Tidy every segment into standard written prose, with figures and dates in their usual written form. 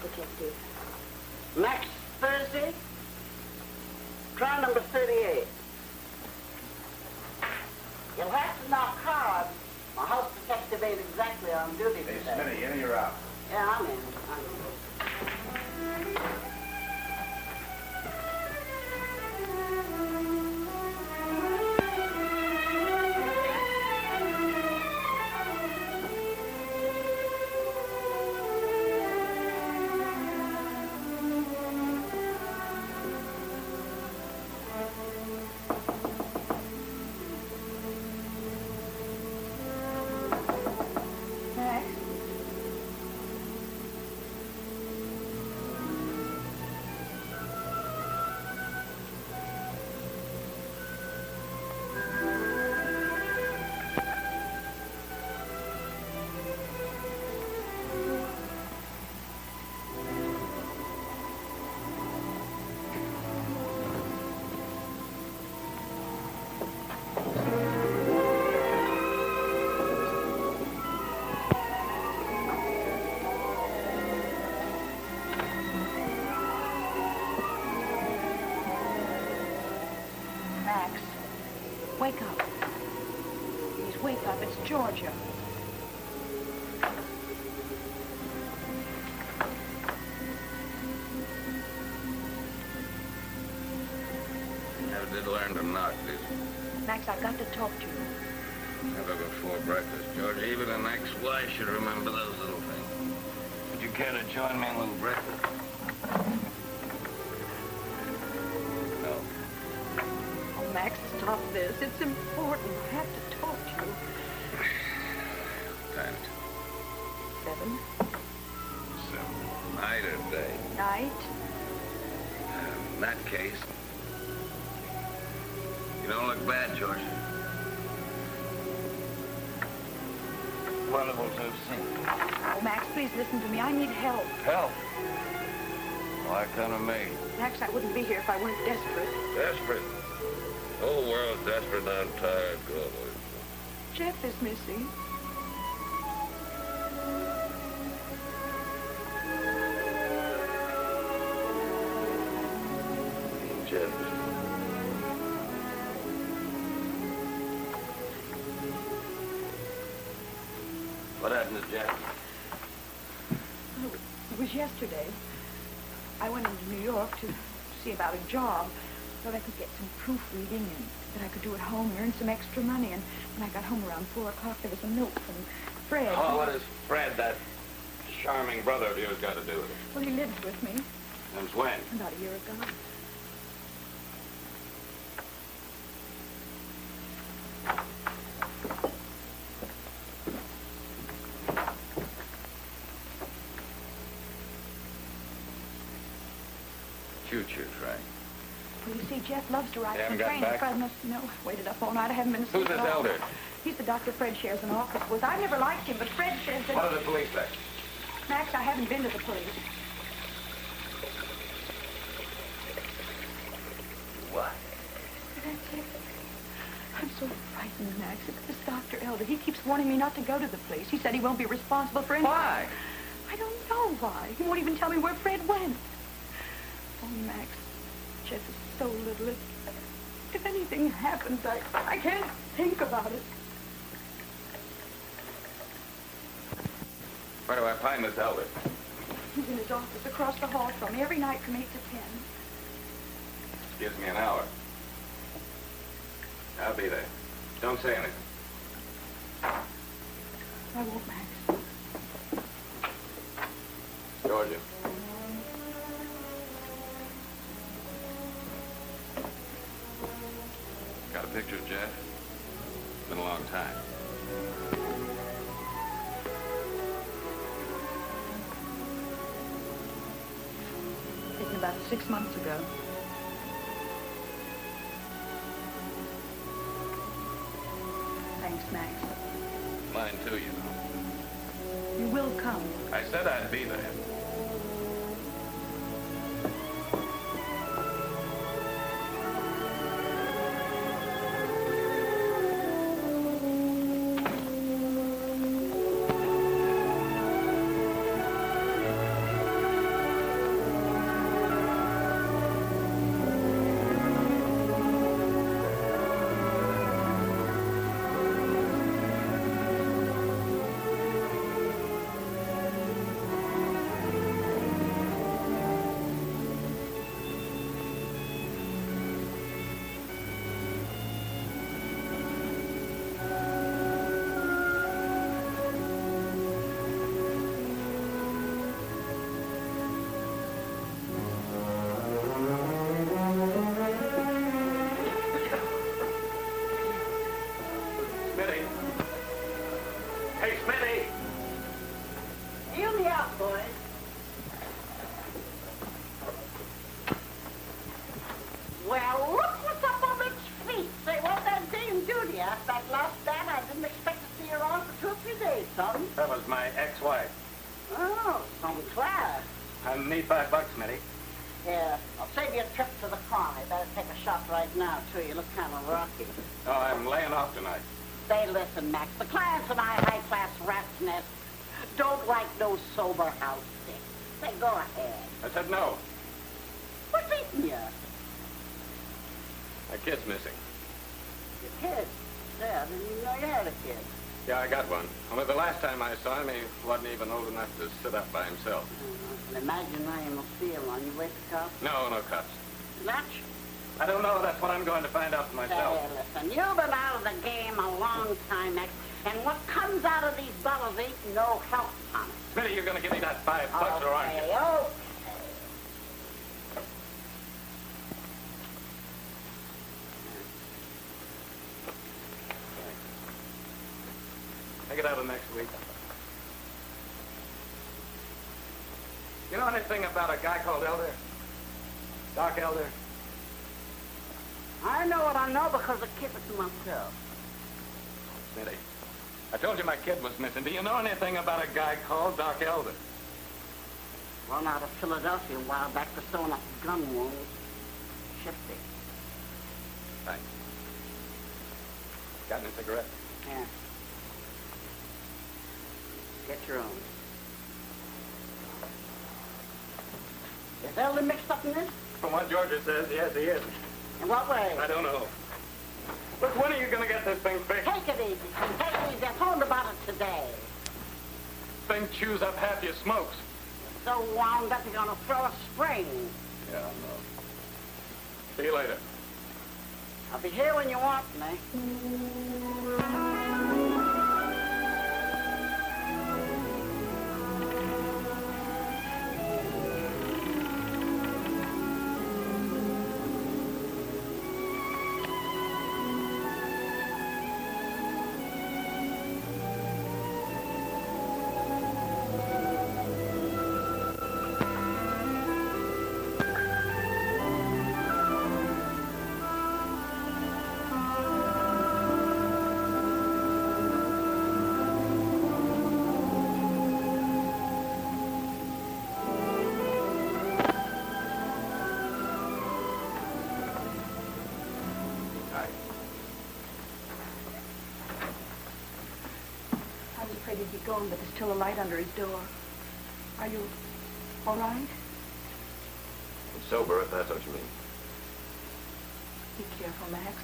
Detective. Max Thursday? Trial number 38. You'll have to knock hard. My house detective ain't exactly on duty today. Hey, Smitty, in or you're out? Yeah, I'm in. Wake up. Please wake up. It's Georgia. You never did learn to knock, did you? Max, I've got to talk to you. Never before breakfast, George. Even an ex-wife should remember those little things. Would you care to join me in a little breakfast? No. Oh, Max, stop this. It's important. I have to talk to you. Time. 7. 7. Night or day? Night. In that case, you don't look bad, George. Wonderful to have seen you. Oh, Max, please listen to me. I need help. Help? Why come to me? Max, I wouldn't be here if I weren't desperate. Desperate? The whole world's desperate and I'm tired. Go away. Jeff is missing. Jeff. What happened to Jeff? Oh, it was yesterday. I went into New York to see about a job. Thought I could get some proofreading and that I could do at home and earn some extra money. And when I got home around 4 o'clock, there was a note from Fred. Oh, what has Fred, that charming brother of yours, got to do with it? Well, he lived with me. Since when? About a year ago. Choo-choo train. Well, you see, Jeff loves to ride You the haven't train. gotten back? Fred must know. Waited up all night. I haven't been asleep. Who's this at all. elder? He's the doctor Fred shares an office with. I never liked him, but Fred says that... What do the police say? Max, I haven't been to the police. What? That's it. I'm so frightened, Max. It's this Dr. Elder. He keeps warning me not to go to the police. He said he won't be responsible for anything. Why? I don't know why. He won't even tell me where Fred went. Oh, Max, Jeff is so little. If anything happens, I can't think about it. Where do I find this elder? He's in his office across the hall from me every night from 8 to 10. Gives me an hour. I'll be there. Don't say anything. I won't, Max. Georgia. Got a picture of Jeff? It's been a long time. Taken about 6 months ago. Thanks, Max. Mine too, you know. You will come. I said I'd be there. need $5, Smitty. Yeah, I'll save you a trip to the corner. You better take a shot right now, too. You look kind of rocky. Oh, I'm laying off tonight. Say, listen, Max, the clients in my high-class rat's nest don't like no sober house dick. Say, go ahead. I said no. What's eating you? My kid's missing. Your kid? Yeah, I didn't even know you had a kid. Yeah, I got one. Only the last time I saw him, he wasn't even old enough to sit up by himself. I can imagine now you must feel on your way to cops. No, no cups. Not? I don't know. That's what I'm going to find out for myself. Hey, listen, you've been out of the game a long time, Max, and what comes out of these bottles ain't no health tonic. Smitty, you're going to give me that $5 or aren't you? Okay. Take it out of next week. You know anything about a guy called Elder? Doc Elder? I know what I know because I keep it to myself. Smitty, I told you my kid was missing. Do you know anything about a guy called Doc Elder? Run out of Philadelphia a while back for sewing up gun wounds. Shifty. Thanks. Got any cigarette? Yeah. Get your own. Is Elder mixed up in this? From what Georgia says, yes, he is. In what way? I don't know. Look, when are you going to get this thing fixed? Take it easy. Take it easy. I told about it today. This thing chews up half your smokes. You're so wound up you're going to throw a spring. Yeah, I know. See you later. I'll be here when you want me. He'd be gone, but there's still a light under his door. Are you all right? I'm sober, if that's what you mean. Be careful, Max.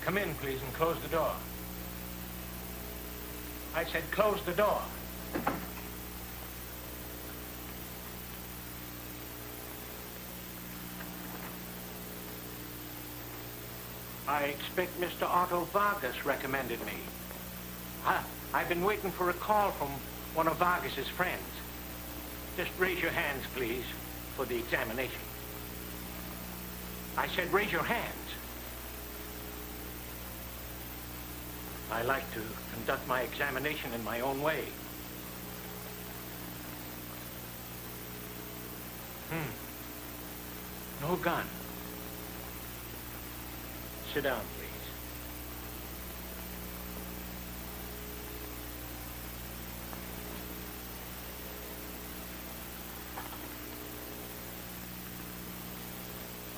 Come in, please, and close the door. I said close the door. I expect Mr. Otto Vargas recommended me. I've been waiting for a call from one of Vargas's friends. Just raise your hands, please, for the examination. I said raise your hands. I like to conduct my examination in my own way. No gun. Sit down, please.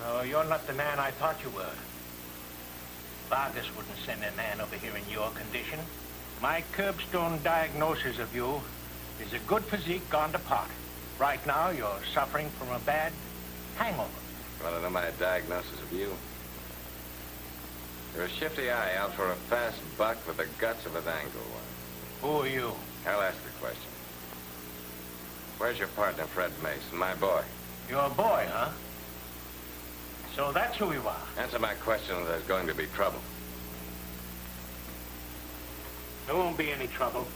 Oh, you're not the man I thought you were. Vargas wouldn't send a man over here in your condition. My curbstone diagnosis of you is a good physique gone to pot. Right now, you're suffering from a bad hangover. Want to know my diagnosis of you? You're a shifty eye out for a fast buck with the guts of a dangle one. Who are you? I'll ask the question. Where's your partner, Fred Mason, my boy? You're a boy, huh? So that's who you are. Answer my question or there's going to be trouble. There won't be any trouble.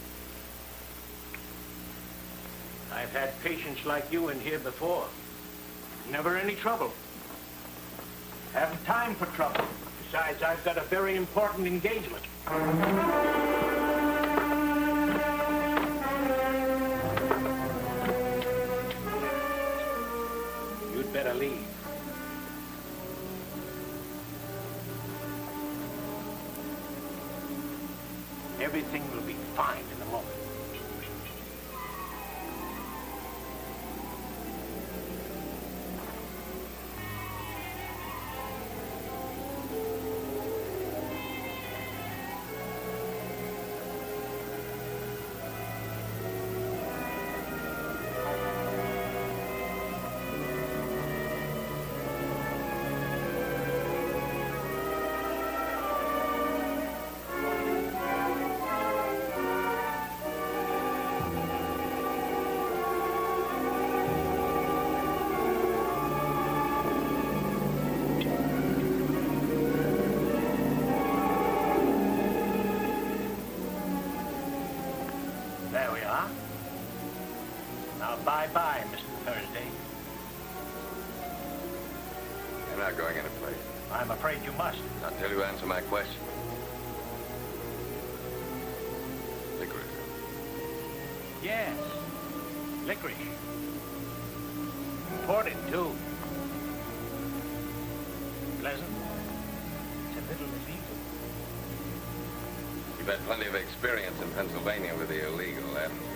I've had patients like you in here before. Never any trouble. Haven't time for trouble. Besides, I've got a very important engagement. You'd better leave. Everything will be fine in a moment. There we are. Now, bye-bye, Mr. Thursday. You're not going any place. I'm afraid you must. Until you answer my question. Licorice. Yes. Licorice. Imported, too. Pleasant. It's a little illegal. You've had plenty of experience in Pennsylvania with the illegal, haven't you?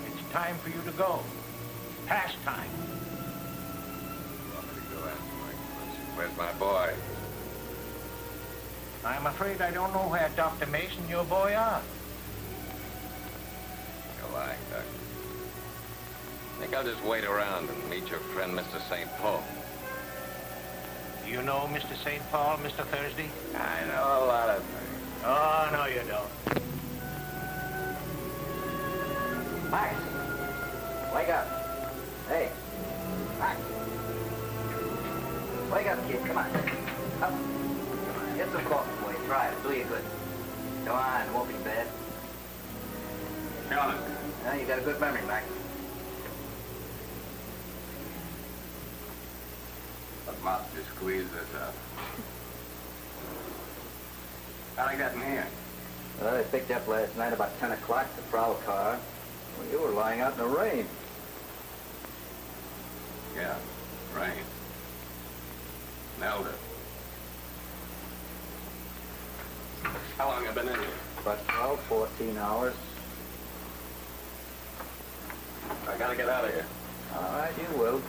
It's time for you to go. Past time. You want me to go answer my question? Where's my boy? I'm afraid I don't know where Dr. Mason and your boy are. You're lying, Doctor. I think I'll just wait around and meet your friend, Mr. St. Paul. Do you know Mr. St. Paul, Mr. Thursday? I know a lot of things. Oh, no, you don't. Max, wake up. Hey, Max. Wake up, kid. Come on. Up. Come on. Get some coffee for you. Try it. Do you good. Come on. It won't be bad. John. Now, you got a good memory, Max. What mouth to squeeze this up? How'd I get in here? Well, they picked you up last night about 10 o'clock, the prowl car. Well, you were lying out in the rain. Yeah, rain. Nailed it. How long have you been in here? About 12, 14 hours. I gotta get out of here. All right, you will.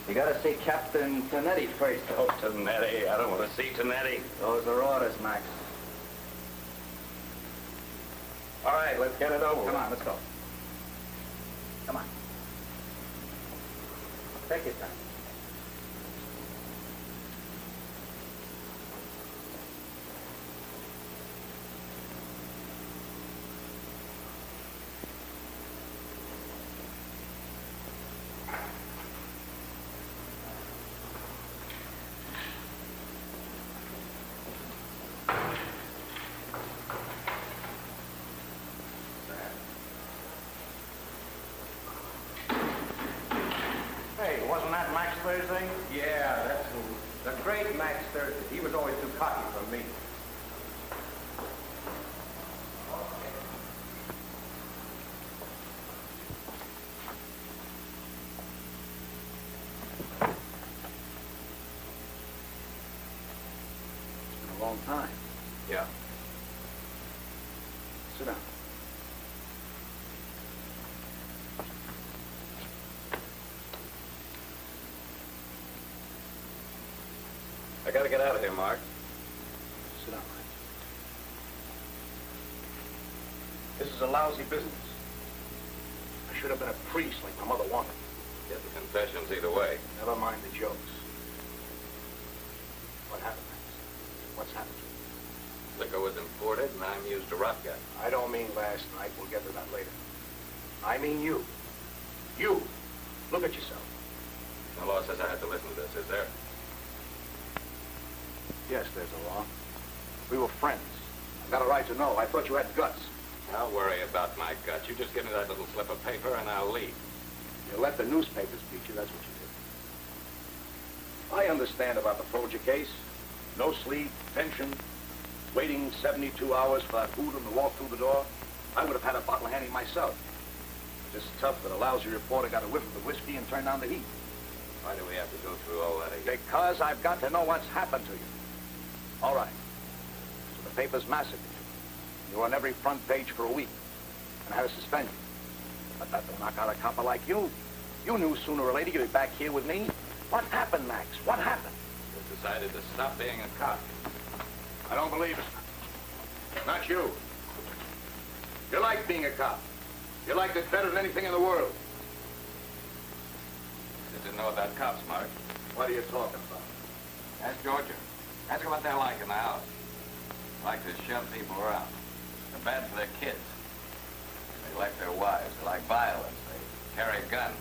You gotta see Captain Tonetti first. Oh, Tonetti. I don't want to see Tonetti. Those are orders, Max. All right, let's get it over. Come on, let's go. Come on. Take your time. Hey, wasn't that Max Thursday? Yeah, that's the great Max Thursday. He was always too cocky for me. It's been a long time. Yeah. Sit down. I gotta get out of here, Mark. Sit down, Max. This is a lousy business. I should have been a priest like my mother wanted. Get the confessions either way. Never mind the jokes. What happened, Max? What's happened to you? Liquor was imported, and I'm used to rough guy. I don't mean last night. We'll get to that later. I mean you. You. Look at yourself. The law says I have to listen to this, is there? Yes, there's a law. We were friends. I've got a right to know. I thought you had guts. I'll worry about my guts. You just give me that little slip of paper, and I'll leave. You let the newspapers beat you. That's what you did. I understand about the Folger case. No sleep, tension, waiting 72 hours for that hoodlum to walk through the door. I would have had a bottle handy myself. Just tough that a lousy reporter got a whiff of the whiskey and turned on the heat. Why do we have to go through all that again? Because I've got to know what's happened to you. All right. So newspapers massacred you. You were on every front page for a week and had a suspension. But that don't knock out a copper like you. You knew sooner or later you'd be back here with me. What happened, Max? What happened? You decided to stop being a cop. I don't believe it. Not you. You like being a cop. You liked it better than anything in the world. You didn't know about cops, Mark. What are you talking about? Ask Georgia. Ask her what they're like in the house. Like to shove people around. They're bad for their kids. They like their wives. They like violence. They carry guns.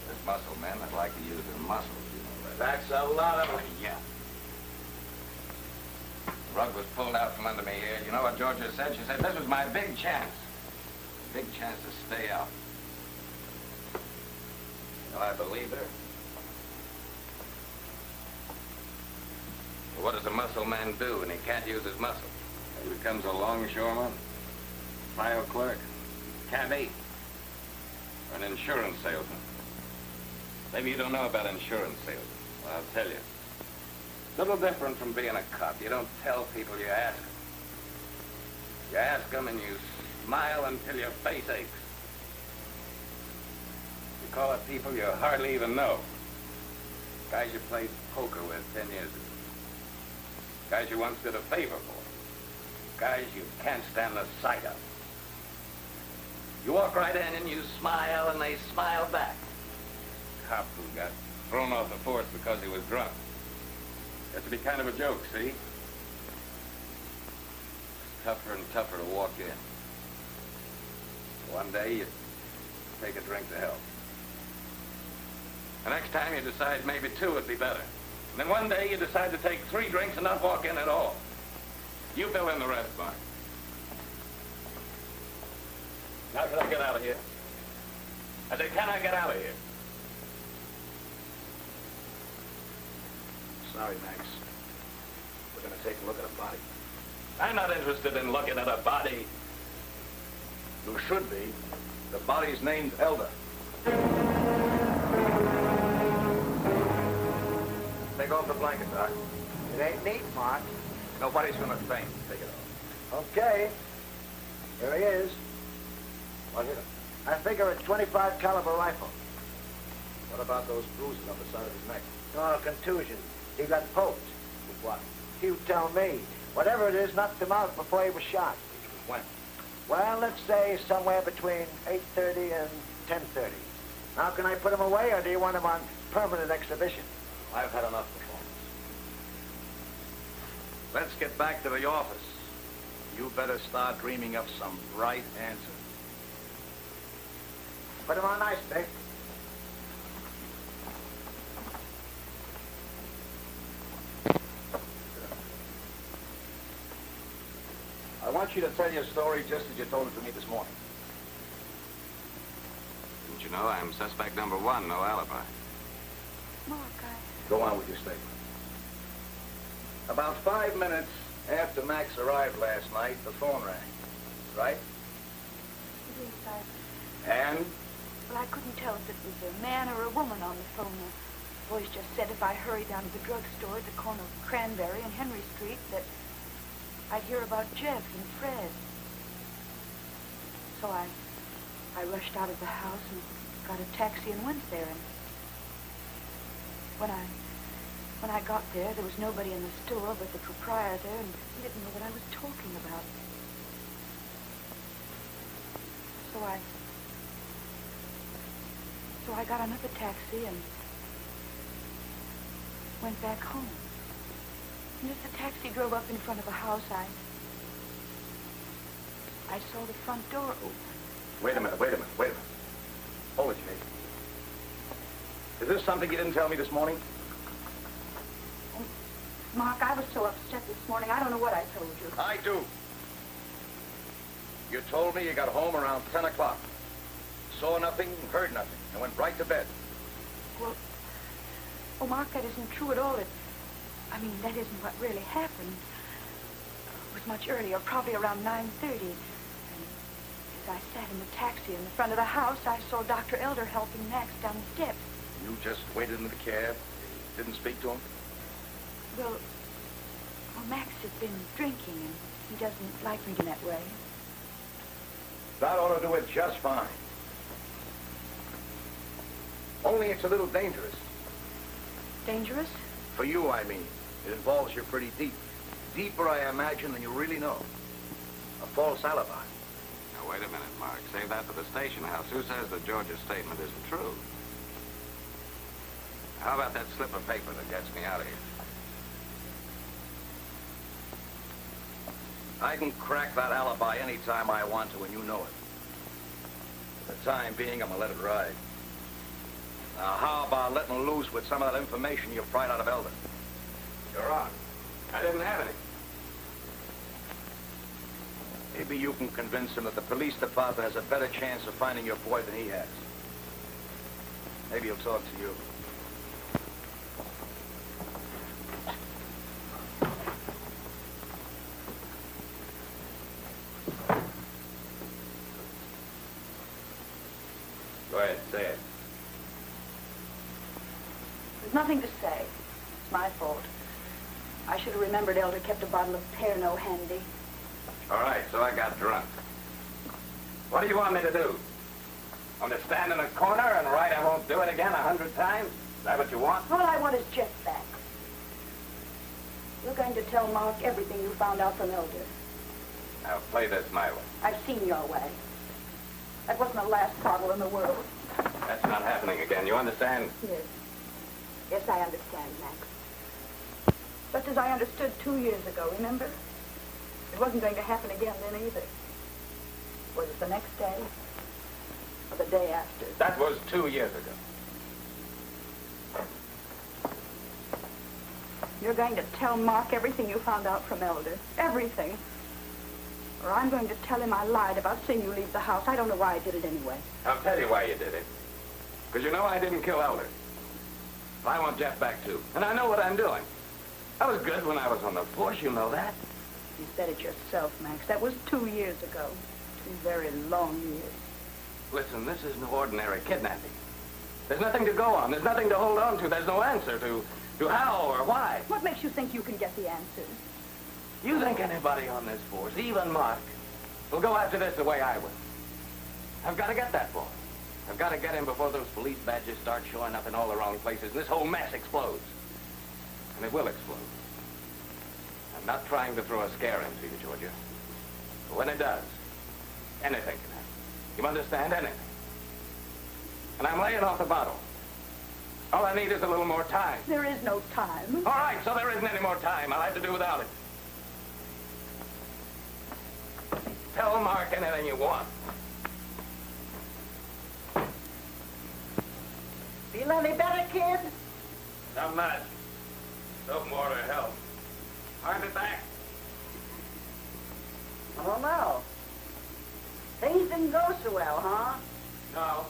There's muscle men that like to use their muscles, you know that. That's a lot of them. Yeah. The rug was pulled out from under me here. You know what Georgia said? She said this was my big chance. Big chance to stay out. Well, I believed her. Well, what does a muscle man do when he can't use his muscle? He becomes a longshoreman, file clerk, cabbie, or an insurance salesman. Maybe you don't know about insurance salesmen. Well, I'll tell you. It's a little different from being a cop. You don't tell people, you ask them. You ask them and you smile until your face aches. You call up people you hardly even know. Guys you played poker with 10 years ago. Guys you once did a favor for. Guys you can't stand the sight of. You walk right in and you smile and they smile back. Cop who got thrown off the force because he was drunk. Has to be kind of a joke, see? It's tougher and tougher to walk in. One day you take a drink to help. The next time you decide maybe 2 would be better. And then one day you decide to take 3 drinks and not walk in at all. You fill in the rest, Mark. Now can I get out of here? I said, can I get out of here? Sorry, Max. We're going to take a look at a body. I'm not interested in looking at a body. You should be. The body's named Elder. Take off the blanket, Doc. It ain't neat, Mark. Nobody's going to faint. Take it off. Okay. Here he is. What hit him? I figure a .25 caliber rifle. What about those bruises on the side of his neck? Oh, contusion. He got poked. With what? You tell me. Whatever it is knocked him out before he was shot. When? Well, let's say somewhere between 8:30 and 10:30. Now, can I put him away, or do you want him on permanent exhibition? I've had enough performance. Let's get back to the office. You better start dreaming up some bright answer. Put him on nice, Dick. I want you to tell your story just as you told it to me this morning. Didn't you know I'm suspect number 1, no alibi? Mark, Go on with your statement. About 5 minutes after Max arrived last night, the phone rang. Right? Yes, And? well, I couldn't tell if it was a man or a woman on the phone. The voice just said if I hurried down to the drugstore at the corner of Cranberry and Henry Street that I'd hear about Jeff and Fred. So I rushed out of the house and got a taxi and went there. And when I got there, there was nobody in the store but the proprietor, and he didn't know what I was talking about. So I got another taxi and went back home. And as the taxi drove up in front of the house, I saw the front door open. Wait a minute. Hold it, Jake. Is this something you didn't tell me this morning? Oh, Mark, I was so upset this morning, I don't know what I told you. I do. You told me you got home around 10 o'clock. Saw nothing, heard nothing, and went right to bed. Well, oh, Mark, that isn't true at all. That isn't what really happened. It was much earlier, probably around 9:30. And as I sat in the taxi in the front of the house, I saw Dr. Elder helping Max down the steps. You just waited in the cab, didn't speak to him? Well, Well, Max has been drinking, and he doesn't like reading that way. That ought to do it just fine. Only it's a little dangerous. Dangerous? For you, I mean. It involves you pretty deep. Deeper, I imagine, than you really know. A false alibi. Now, wait a minute, Mark. Save that for the station house. Who says that George's statement isn't true? How about that slip of paper that gets me out of here? I can crack that alibi any time I want to, and you know it. For the time being, I'm gonna let it ride. Now, how about letting loose with some of that information you pried out of Eldon? You're on. I didn't have any. Maybe you can convince him that the police department has a better chance of finding your boy than he has. Maybe he'll talk to you. Go ahead, say it. There's nothing to say. It's my fault. I should have remembered Elder kept a bottle of Pernod handy. All right, so I got drunk. What do you want me to do? Want to stand in a corner and write I won't do it again 100 times? Is that what you want? All I want is Jeff back. You're going to tell Mark everything you found out from Elder. Now, play this my way. I've seen your way. That wasn't the last bottle in the world. That's not happening again. You understand? Yes. Yes, I understand, Max. Just as I understood 2 years ago, remember? It wasn't going to happen again then either. Was it the next day? Or the day after? That was 2 years ago. You're going to tell Mark everything you found out from Elder. Everything. Or I'm going to tell him I lied about seeing you leave the house. I don't know why I did it anyway. I'll tell you why you did it. Because you know I didn't kill Elder. I want Jeff back, too. And I know what I'm doing. I was good when I was on the force, you know that. You said it yourself, Max. That was 2 years ago. 2 very long years. Listen, this isn't ordinary kidnapping. There's nothing to go on. There's nothing to hold on to. There's no answer to how or why. What makes you think you can get the answers? You think anybody on this force, even Mark, will go after this the way I will? I've got to get that boy. I've got to get him before those police badges start showing up in all the wrong places and this whole mess explodes. And it will explode. I'm not trying to throw a scare into you, Georgia. But when it does, anything can happen. You understand? Anything. And I'm laying off the bottle. All I need is a little more time. There is no time. All right, so there isn't any more time. I'll have to do without it. Tell Mark anything you want. Feel any better, kid? Not much. Soap and water help. Aren't it back? I don't know. Things didn't go so well, huh? No.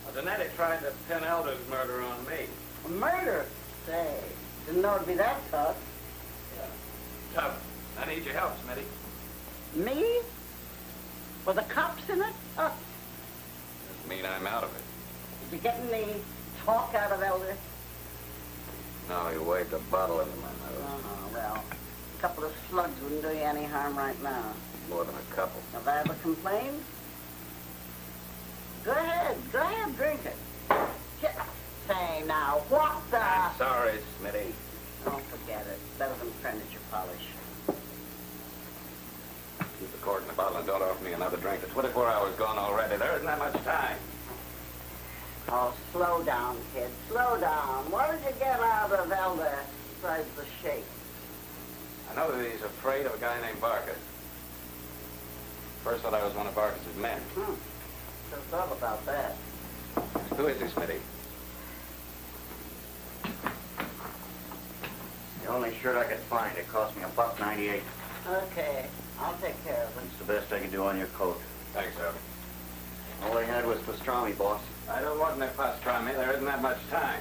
Well, Danetti tried to pin Elder's murder on me. A murder? Say, didn't know it'd be that tough. Yeah. Tough. I need your help, Smitty. Me? With the cops in it? Doesn't mean I'm out of it. Did you get any talk out of Elder? No, he waved a bottle into my nose. Oh, well, a couple of slugs wouldn't do you any harm right now. More than a couple. Have I ever complained? Go ahead, drink it. Say now, what the... I'm sorry, Smitty. Don't forget it. Better than furniture polish. Keep the cork in the bottle and don't offer me another drink. The 24 hours gone already. There isn't that much time. Oh, slow down, kid. Slow down. What did you get out of Elder besides the shake? I know that he's afraid of a guy named Barker. First thought I was one of Barker's men. Just thought about that. Who is he, Smitty? The only shirt I could find. It cost me $1.98. Okay, I'll take care of it. It's the best I can do on your coat. Thanks, sir. All I had was pastrami, boss. I don't want any pastrami. There isn't that much time.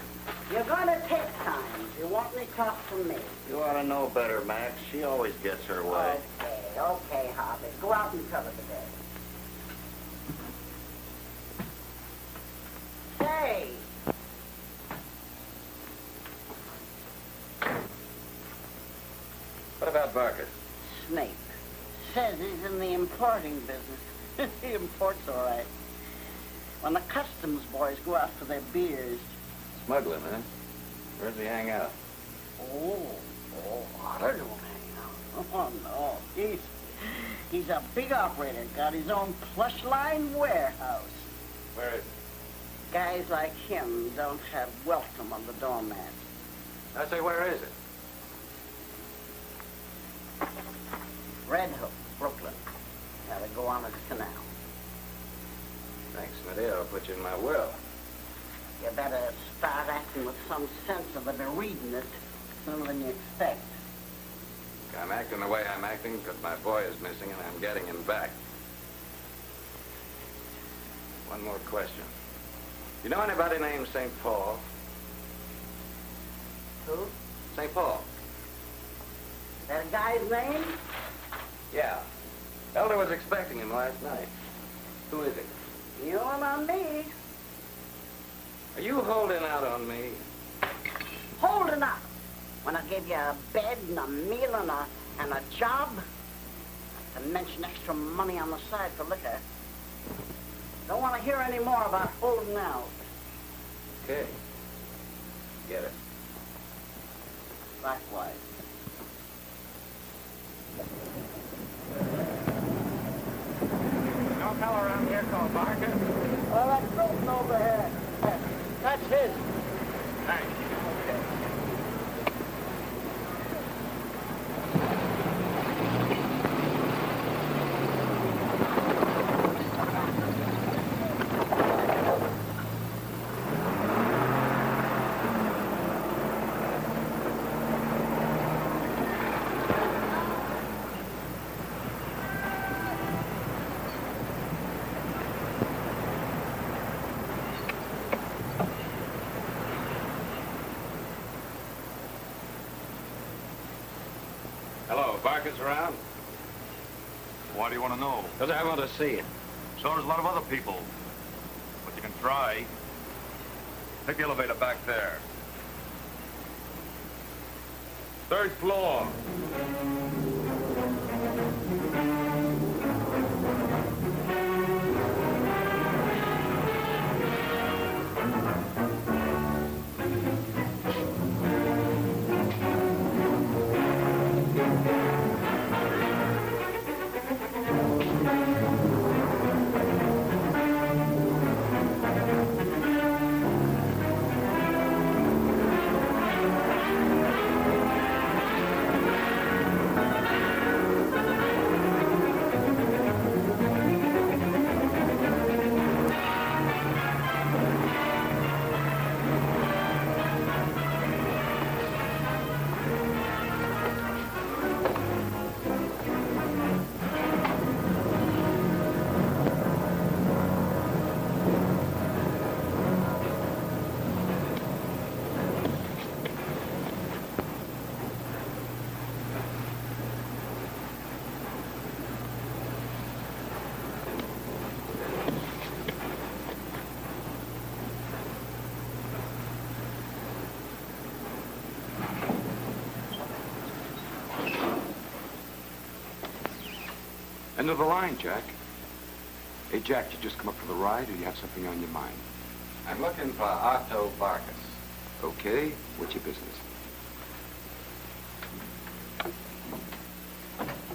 You're gonna take time. If you want any talk from me. You ought to know better, Max. She always gets her way. Okay, Hobbit. Go out and cover the day. Say. What about Barker? Snake. Says he's in the importing business. He imports all right. When the customs boys go out for their beers. Smuggling, huh? Where's he hang out? Oh, Otter don't hang out. Oh, no. He's a big operator. Got his own plush line warehouse. Where is Guys like him don't have welcome on the doormat. he? I say, where is it? Red Hook, Brooklyn. Gotta go on its canal. Thanks, Smitty. I'll put you in my will. You better start acting with some sense of it and reading it sooner than you expect. I'm acting the way I'm acting because my boy is missing and I'm getting him back. One more question. You know anybody named St. Paul? Who? St. Paul. That guy's name? Yeah. Elder was expecting him last night. Who is he? You and on me. Are you holding out on me? Holding up. When I gave you a bed and a meal and a job, not to mention extra money on the side for liquor. Don't want to hear any more about holding out. Okay. Get it. Likewise. No fellow around here called Barker? Well, that Milton over here. That's his. Thanks. Okay. Hello, Barker's around? Why do you want to know? Because I want to see him. So does a lot of other people. But you can try. Take the elevator back there. 3rd floor. End of the line, Jack. Hey, Jack, you just come up for the ride, or you have something on your mind? I'm looking for Otto Barkus. Okay, what's your business?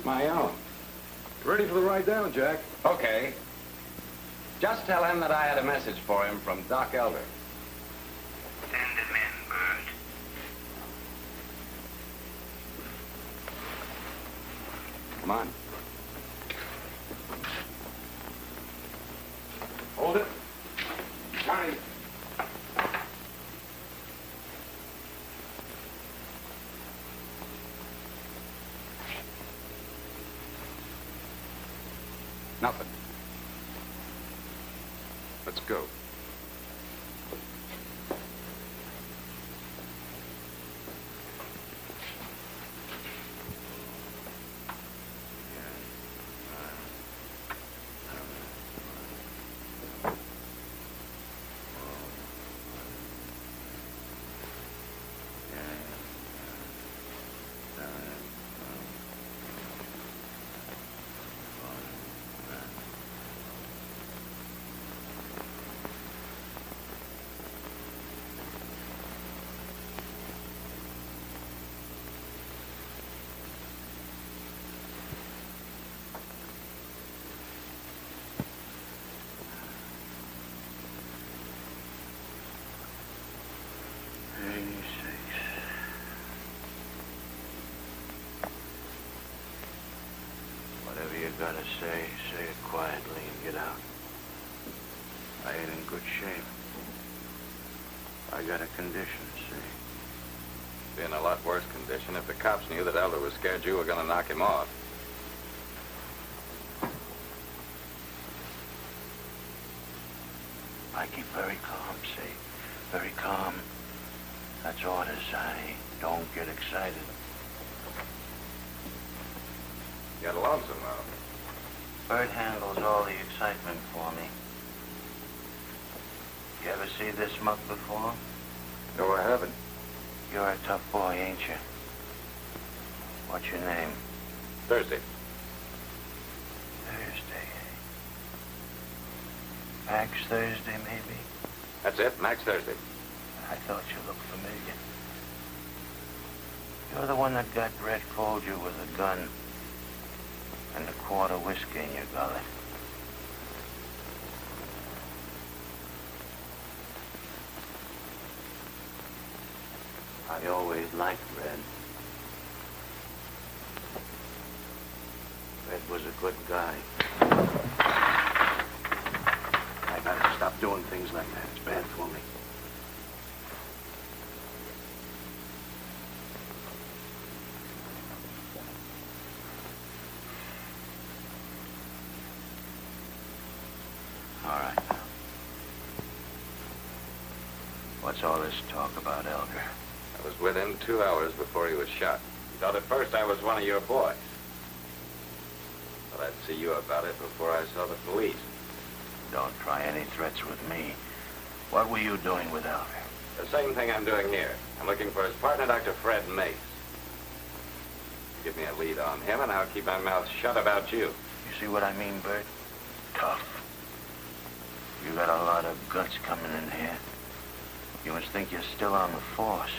My own. Ready for the ride down, Jack? Okay. Just tell him that I had a message for him from Doc Elder. Send him in, Bert. Come on. Hold it. Johnny. Nothing. Let's go. gotta say it quietly and get out. I ain't in good shape. I got a condition, see? Be in a lot worse condition if the cops knew that Elder was scared you were going to knock him off. I keep very calm, see? Very calm. That's orders. I don't get excited. Get lonesome, though. Bert handles all the excitement for me. You ever see this muck before? No, I haven't. You're a tough boy, ain't you? What's your name? Thursday. Thursday, eh? Max Thursday, maybe? That's it, Max Thursday. I thought you looked familiar. You're the one that got Brett Folger with a gun and a quart of whiskey in your gullet. I always liked Red. Red was a good guy. I gotta stop doing things like that. It's bad for me. All right. What's all this talk about, Elder? I was with him 2 hours before he was shot. He thought at first I was one of your boys. But I'd see you about it before I saw the police. Don't try any threats with me. What were you doing with Elder? The same thing I'm doing here. I'm looking for his partner, Dr. Fred Mace. Give me a lead on him, and I'll keep my mouth shut about you. You see what I mean, Bert? Tough. You got a lot of guts coming in here. You must think you're still on the force.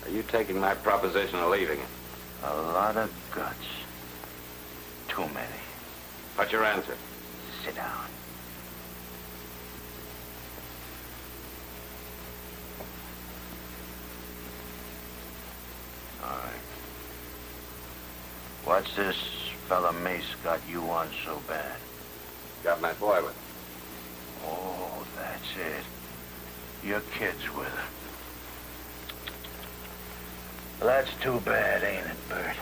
Are you taking my proposition or leaving it? A lot of guts. Too many. What's your answer? Sit down. All right. What's this fella Mace got you on so bad? Got my boy with him. Oh, that's it. Your kid's with him. Well, that's too bad, ain't it, Bert?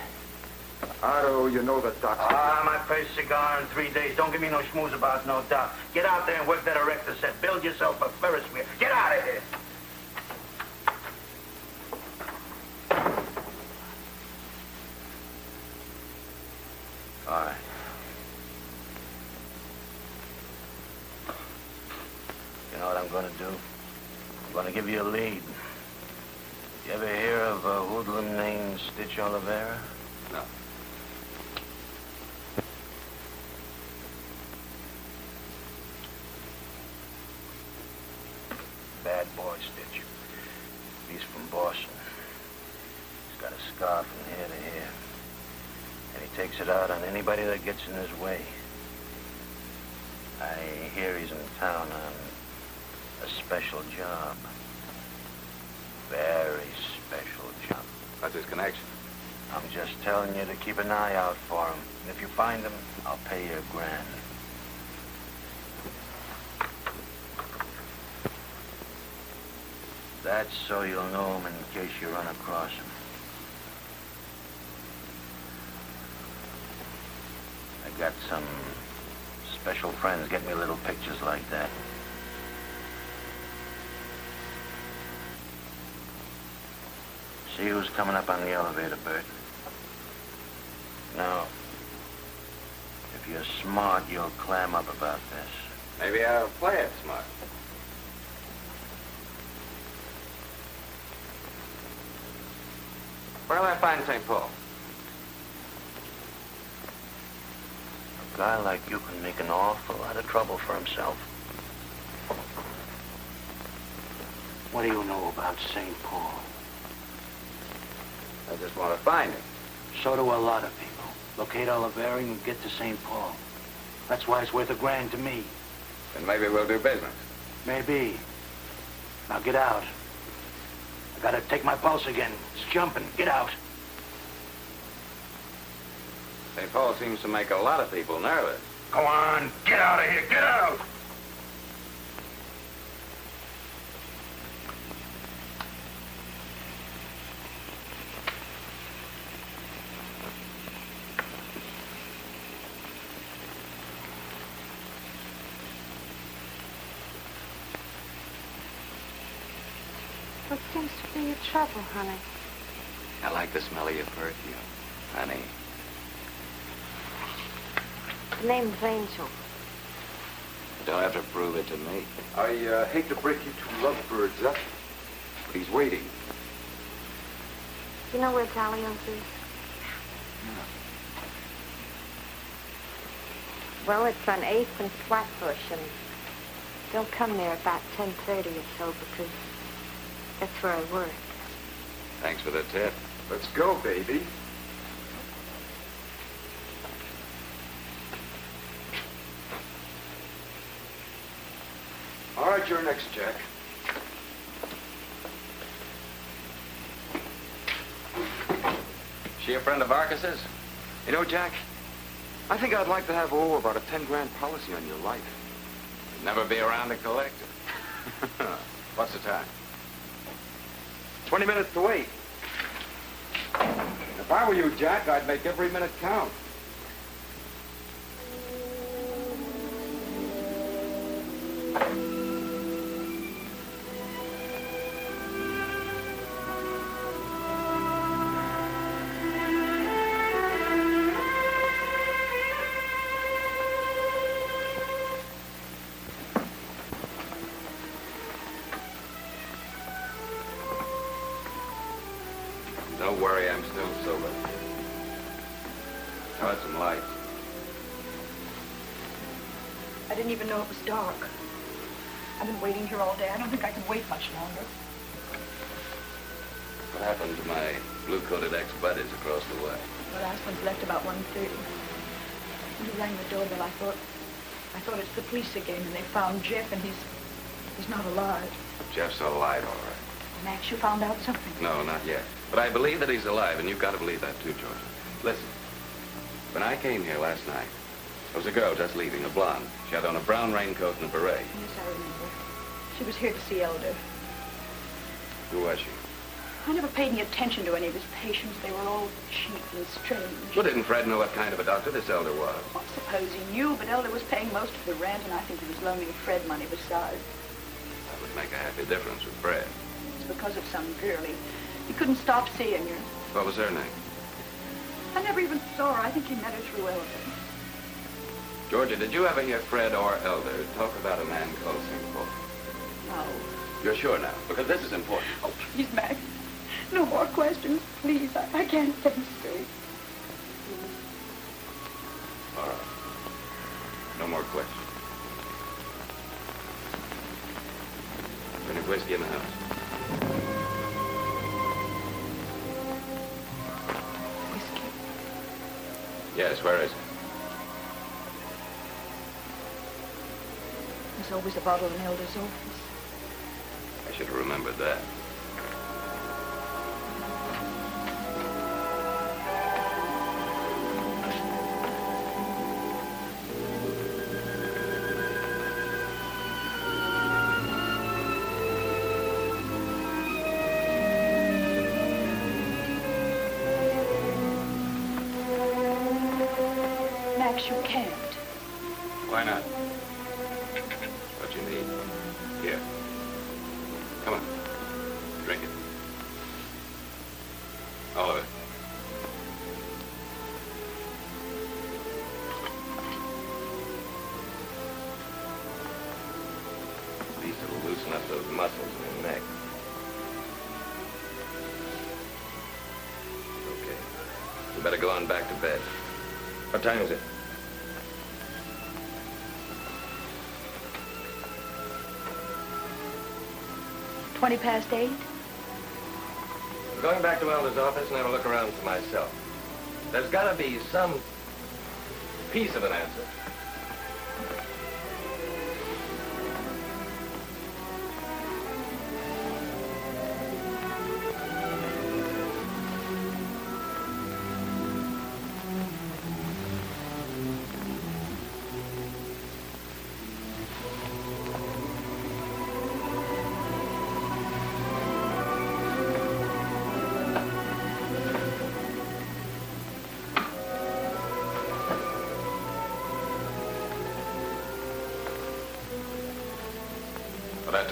Otto, you know the doctor. My first cigar in 3 days. Don't give me no schmooze about no doc. Get out there and work that erector set. Build yourself a Ferris wheel. Get out of here. All right. You know what I'm going to do? I'm going to give you a lead. You ever hear of a hoodlum named Stitch Oliveira? No. Bad boy, Stitch. He's from Boston. He's got a scar from here to here. And he takes it out on anybody that gets in his way. I hear he's in town on a special job. Very special job. What's his connection? I'm just telling you to keep an eye out for him. And if you find him, I'll pay you $1,000. That's so you'll know him in case you run across him. I got some special friends get me little pictures like that. See who's coming up on the elevator, Bert. Now, if you're smart, you'll clam up about this. Maybe I'll play it smart. Where'll I find St. Paul? A guy like you can make an awful lot of trouble for himself. What do you know about St. Paul? I just want to find him. So do a lot of people. Locate Oliveira and get to St. Paul. That's why it's worth $1,000 to me. Then maybe we'll do business. Maybe. Now get out. I gotta take my pulse again. It's jumping. Get out. St. Paul seems to make a lot of people nervous. Go on, get out of here, get out! What seems to be your trouble, honey? I like the smell of your perfume, honey. The name of Angel. You don't have to prove it to me. I hate to break you two lovebirds up, but he's waiting. You know where Dalios is? Well, it's on 8th and Flatbush, and they'll come there about 10:30 or so, because that's where I work. Thanks for the tip. Let's go, baby. All right, you're next, Jack. She a friend of Arcus's? You know, Jack, I think I'd like to have, about a 10-grand policy on your life. You'd never be around to collect it. What's the time? 20 minutes to wait. If I were you, Jack, I'd make every minute count. Don't worry, I'm still sober. Start some light. I didn't even know it was dark. I've been waiting here all day. I don't think I can wait much longer. What happened to my blue-coated ex-buddies across the way? The last one's left about 1:30. When he rang the doorbell, I thought it's the police again, and they found Jeff, and he's not alive. Jeff's alive, all right. Max, you found out something? No, not yet. But I believe that he's alive, and you've got to believe that too, Georgia. Listen, when I came here last night, there was a girl just leaving, a blonde. She had on a brown raincoat and a beret. Yes, I remember. She was here to see Elder. Who was she? I never paid any attention to any of his patients. They were all cheap and strange. Well, didn't Fred know what kind of a doctor this Elder was? I suppose he knew, but Elder was paying most of the rent, and I think he was loaning Fred money besides. That would make a happy difference with Fred. It's because of some girl. He couldn't stop seeing her. What was her name? I never even saw her. I think he met her through Elder. Georgia, did you ever hear Fred or Elder talk about a man called St. Paul? No. You're sure now? Because this is important. Oh, please, Max. No more questions, please. I can't think straight. All right. No more questions. Any whiskey in the house? Whiskey? Yes, where is it? There's always a bottle in Elder's office. I should have remembered that. Max, you can't. Why not? What you need? Here. Come on. Drink it. All of it. These will loosen up those muscles in your neck. Okay. You better go on back to bed. What time is it? 8:20. I'm going back to Elder's office and have a look around for myself. There's got to be some piece of an answer.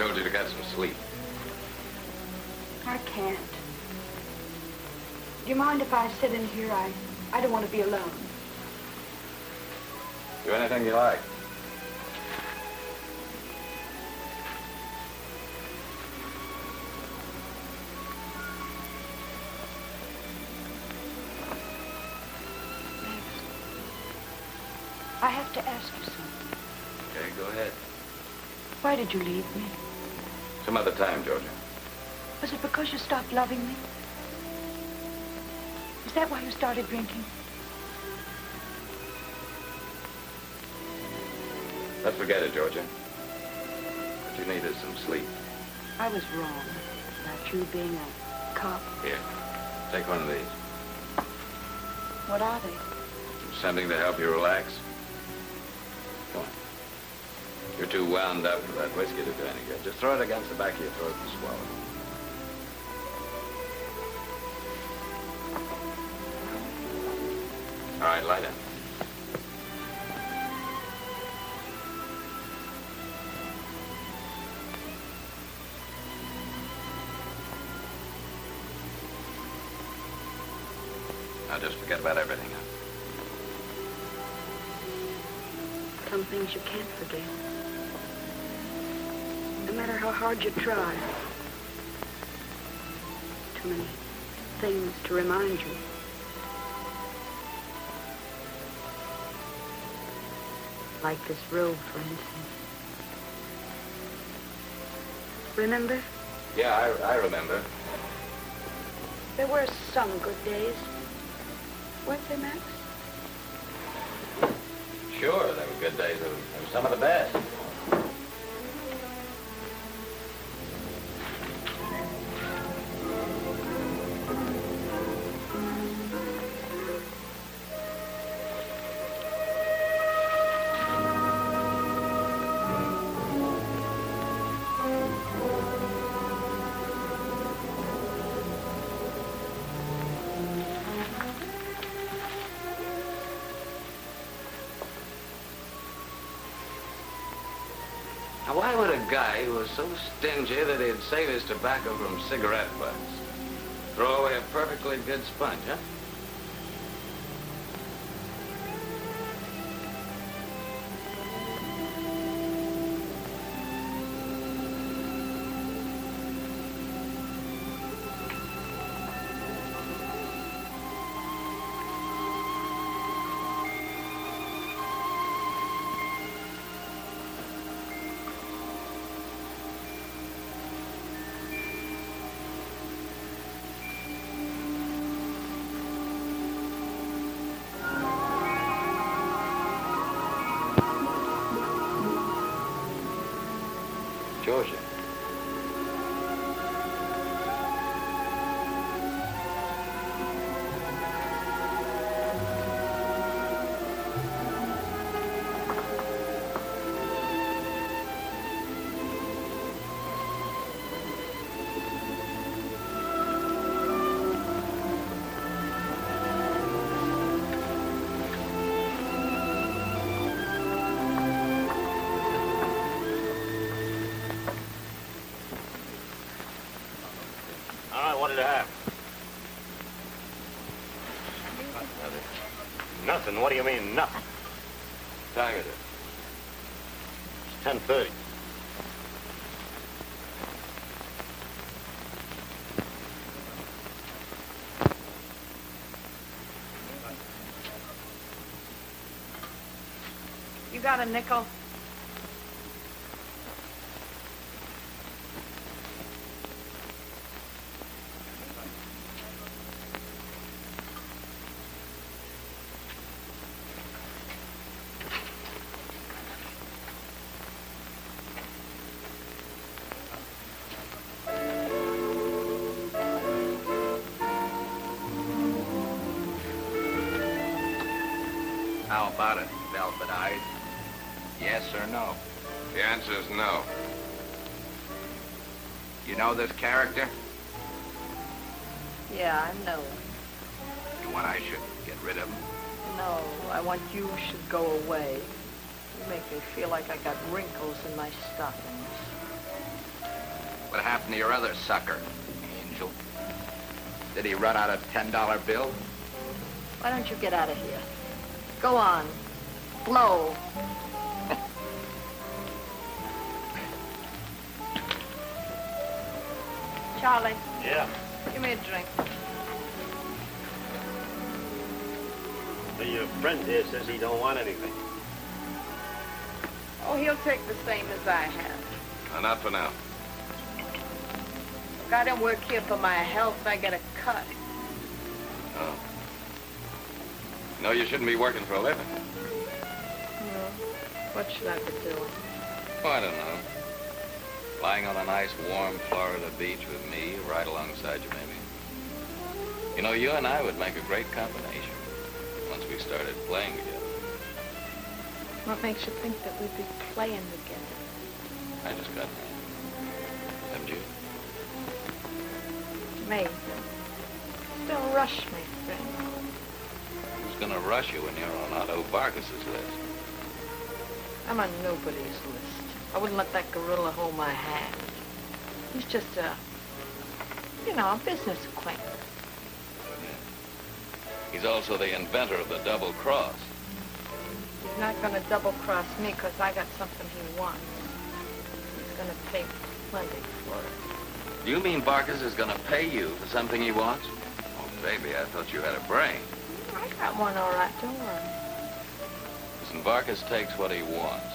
told you to get some sleep. I can't. Do you mind if I sit in here? I don't want to be alone. Do anything you like. I have to ask you something. Okay, go ahead. Why did you leave me? Some other time, Georgia. Was it because you stopped loving me? Is that why you started drinking? Let's forget it, Georgia. What you need is some sleep. I was wrong about you being a cop. Here, take one of these. What are they? Something to help you relax. Come on. You're too wound up for that whiskey to do any good. Just throw it against the back of your throat and swallow it. All right, lie down. Now just forget about everything, huh? Some things you can't forget. No matter how hard you try. Too many things to remind you. Like this road, for instance. Remember? Yeah, I remember. There were some good days. Weren't there, Max? Sure, there were good days. They were some of the best. Now, why would a guy who was so stingy that he'd save his tobacco from cigarette butts throw away a perfectly good sponge, huh? Georgia. What did it have? Nothing. What do you mean, nothing? What time is it? It's 10:30. You got a nickel? How about it, velvet eyes? Yes or no? The answer is no. You know this character? Yeah, I know. You want I should get rid of him? No, I want you should go away. You make me feel like I got wrinkles in my stockings. What happened to your other sucker, Angel? Did he run out of $10 bills? Why don't you get out of here? Go on. Blow. Charlie. Yeah. Give me a drink. So your friend here says he don't want anything. Oh, he'll take the same as I have. Not for now. Look, I don't work here for my health. I get a cut. Oh. No, you shouldn't be working for a living. No. What should I be doing? Oh, I don't know. Lying on a nice, warm Florida beach with me, right alongside you, maybe. You know, you and I would make a great combination once we started playing together. What makes you think that we'd be playing together? I just got that. Haven't you? Me. Don't rush me, friend. Who's gonna rush you when you're on Otto Vargas's list? I'm on nobody's list. I wouldn't let that gorilla hold my hand. He's just a business acquaintance. Yeah. He's also the inventor of the double cross. He's not going to double-cross me because I got something he wants. He's going to pay plenty for it. You mean Vargas is gonna pay you for something he wants? Oh, baby, I thought you had a brain. I got one all right, don't worry. Listen, Vargas takes what he wants.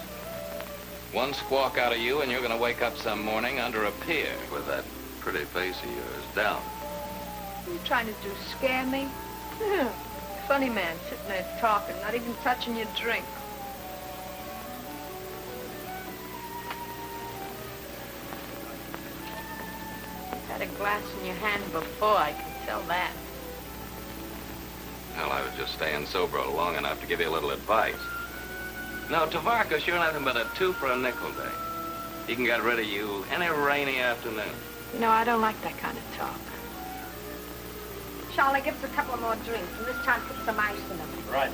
One squawk out of you and you're gonna wake up some morning under a pier with that pretty face of yours down. What are you trying to do, scare me? Funny man, sitting there talking, not even touching your drink. Had a glass in your hand before, I can tell that. Well, I was just staying sober long enough to give you a little advice. No, to Vargas, you're nothing but a 2 for a nickel day. He can get rid of you any rainy afternoon. You know, I don't like that kind of talk. Charlie, give us a couple of more drinks, and this time put some ice in them. Right.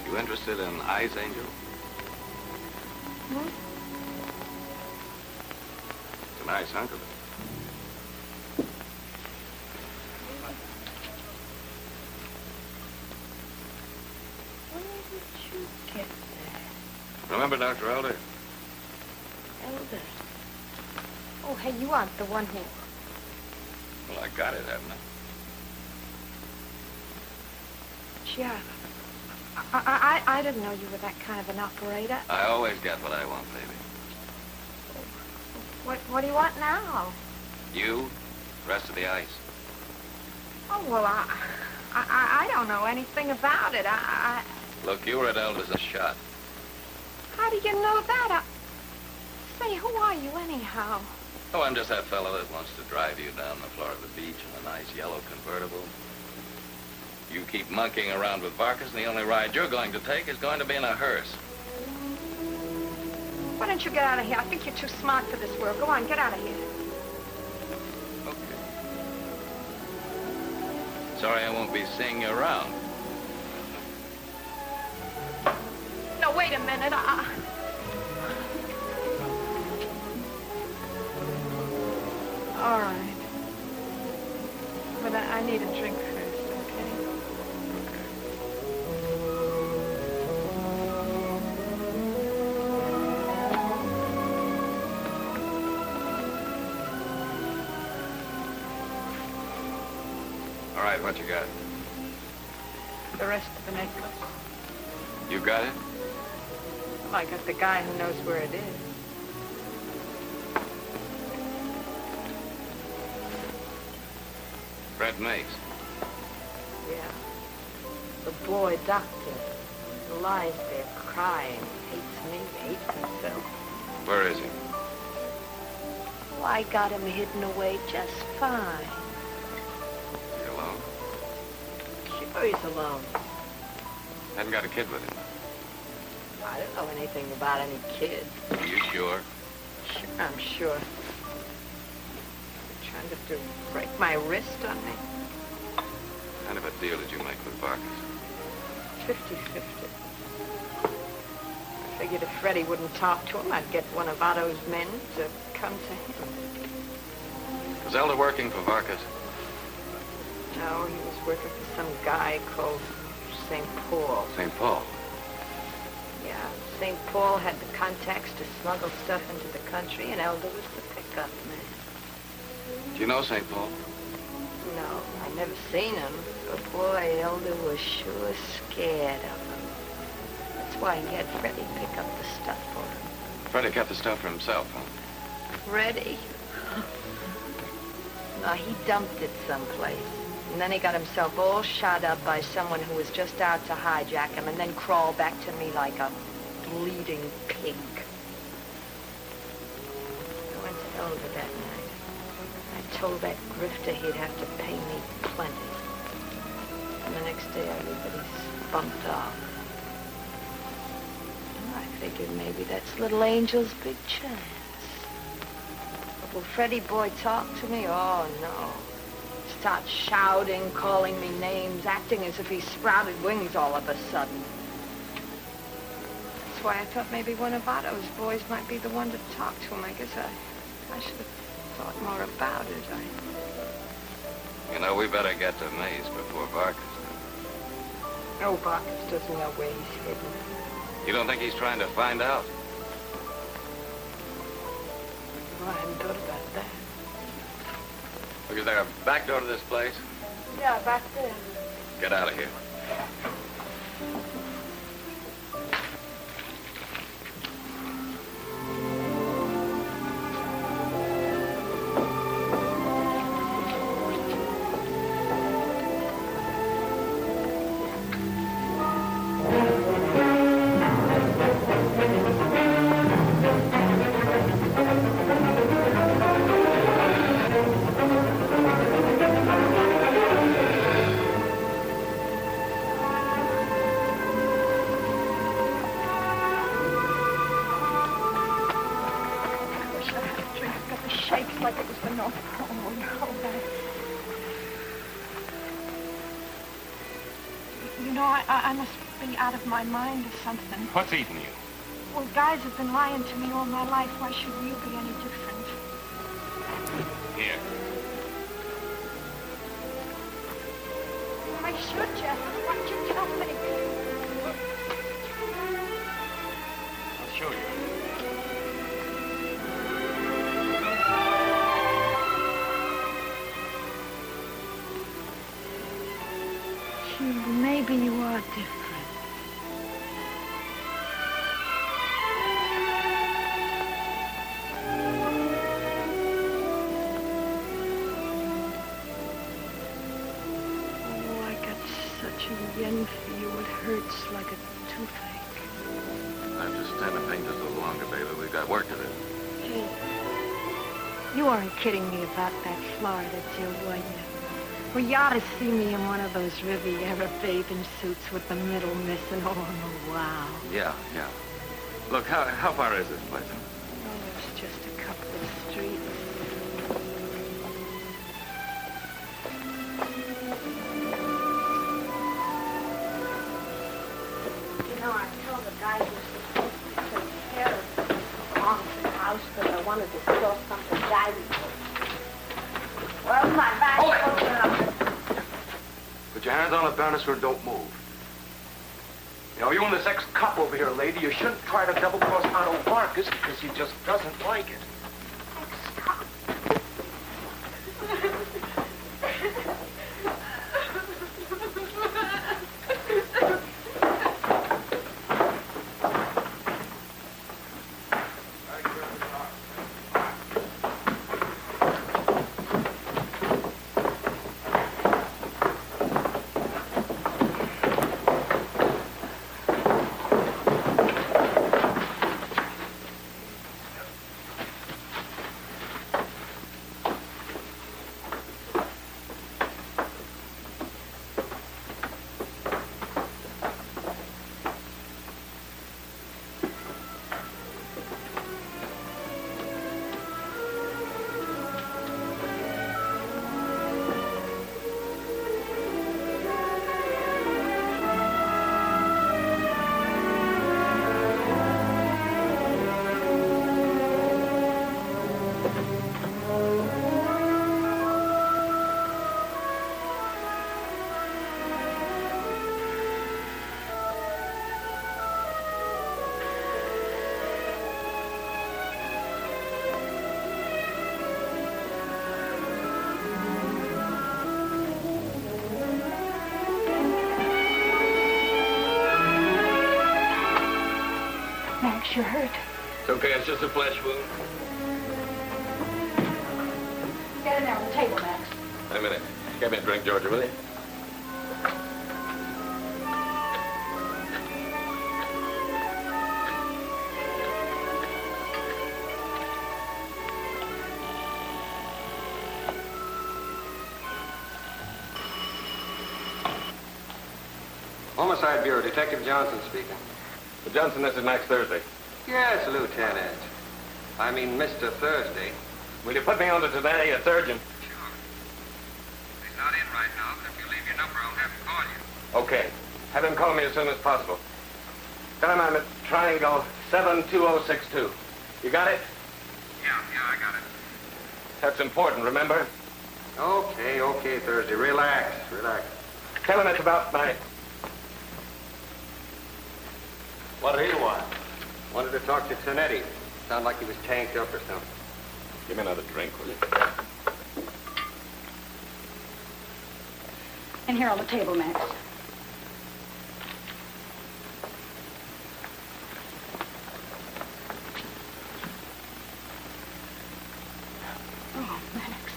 You interested in Ice Angel? Hmm? It's a nice hunk of it. Where did you get that? Remember Dr. Elder? Elder? Oh, hey, you aren't the one who... Well, I got it, haven't I? Yeah. I didn't know you were that kind of an operator. I always get what I want, baby. What do you want now? You, the rest of the ice. Oh, well, I don't know anything about it. Look, you were at Elder's a shot. How do you know that? Say, who are you anyhow? Oh, I'm just that fellow that wants to drive you down the Florida beach in a nice yellow convertible. You keep monkeying around with Vargas, and the only ride you're going to take is going to be in a hearse. Why don't you get out of here? I think you're too smart for this world. Go on, get out of here. Okay. Sorry I won't be seeing you around. No, wait a minute. All right. But I need a drink first, okay? All right, what you got? The rest of the necklace. You got it? Well, I got the guy who knows where it is. Fred Mace. Yeah. The boy doctor who lies there crying, hates me, hates himself. Where is he? Oh, I got him hidden away just fine. You alone? Sure he's alone. Haven't got a kid with him. I don't know anything about any kid. Are you sure? Sure, I'm sure. You're trying to break my wrist on me. What kind of a deal did you make with Vargas? 50-50. I figured if Freddie wouldn't talk to him, I'd get one of Otto's men to come to him? Was Elder working for Vargas? No, he was working for some guy called St. Paul. St. Paul? Yeah, St. Paul had the contacts to smuggle stuff into the country, and Elder was the pickup man. Do you know St. Paul? No, I never seen him, but boy, Elder was sure scared of him. That's why he had Freddie pick up the stuff for him. Freddie kept the stuff for himself, huh? Freddie? No, he dumped it someplace. And then he got himself all shot up by someone who was just out to hijack him and then crawled back to me like a bleeding pig. I went to Elder that night. I told that grifter he'd have to pay me plenty. And the next day I heard that he's bumped off. And I figured maybe that's little Angel's big chance. But will Freddie boy talk to me? Oh, no. Start shouting, calling me names, acting as if he sprouted wings all of a sudden. That's why I thought maybe one of Otto's boys might be the one to talk to him. I guess I should have thought more about it. You know, we better get to Maze before Vargas. Oh, Vargas doesn't know where he's hidden. You don't think he's trying to find out? Well, I hadn't thought about that. Look, is there a back door to this place? Yeah, back there. Get out of here. I must be out of my mind or something. What's eating you? Well, guys have been lying to me all my life. Why should you be any different? Here. Why should you? Why'd you tell me? I'll show you. Maybe you are different. Oh, I got such a yen for you. It hurts like a toothache. I have to stand the pain just a little longer, baby. We've got work to do. Hey, you aren't kidding me about that Florida deal, were you? Well, you ought to see me in one of those Riviera bathing suits with the middle missing. Oh, wow. Yeah. Look, how far is this place? Oh, it's just a couple of streets. You know, I told the guy who was supposed to take care of the haunted house that I wanted to store something valuable. Well, my bag open up. Put your hands on the banister and don't move. You know, you and this ex-cop over here, lady, you shouldn't try to double-cross Otto Vargas because he just doesn't like it. Ex-cop. Max, you're hurt. It's okay, it's just a flesh wound. Get in there on the table, Max. Wait a minute. Get me a drink, Georgia, will you? Homicide Bureau, Detective Johnson speaking. Johnson, this is Max Thursday. Yes, Lieutenant. I mean, Mr. Thursday. Will you put me on to today, a surgeon? Sure. He's not in right now, but if you leave your number, I'll have him call you. Okay. Have him call me as soon as possible. Tell him I'm at Triangle 72062. You got it? Yeah, I got it. That's important, remember? Okay, Thursday. Relax. Tell him it's about my... What do you want? Wanted to talk to Tonetti. Sounded like he was tanked up or something. Give me another drink, will you? In here on the table, Max. Oh, Max.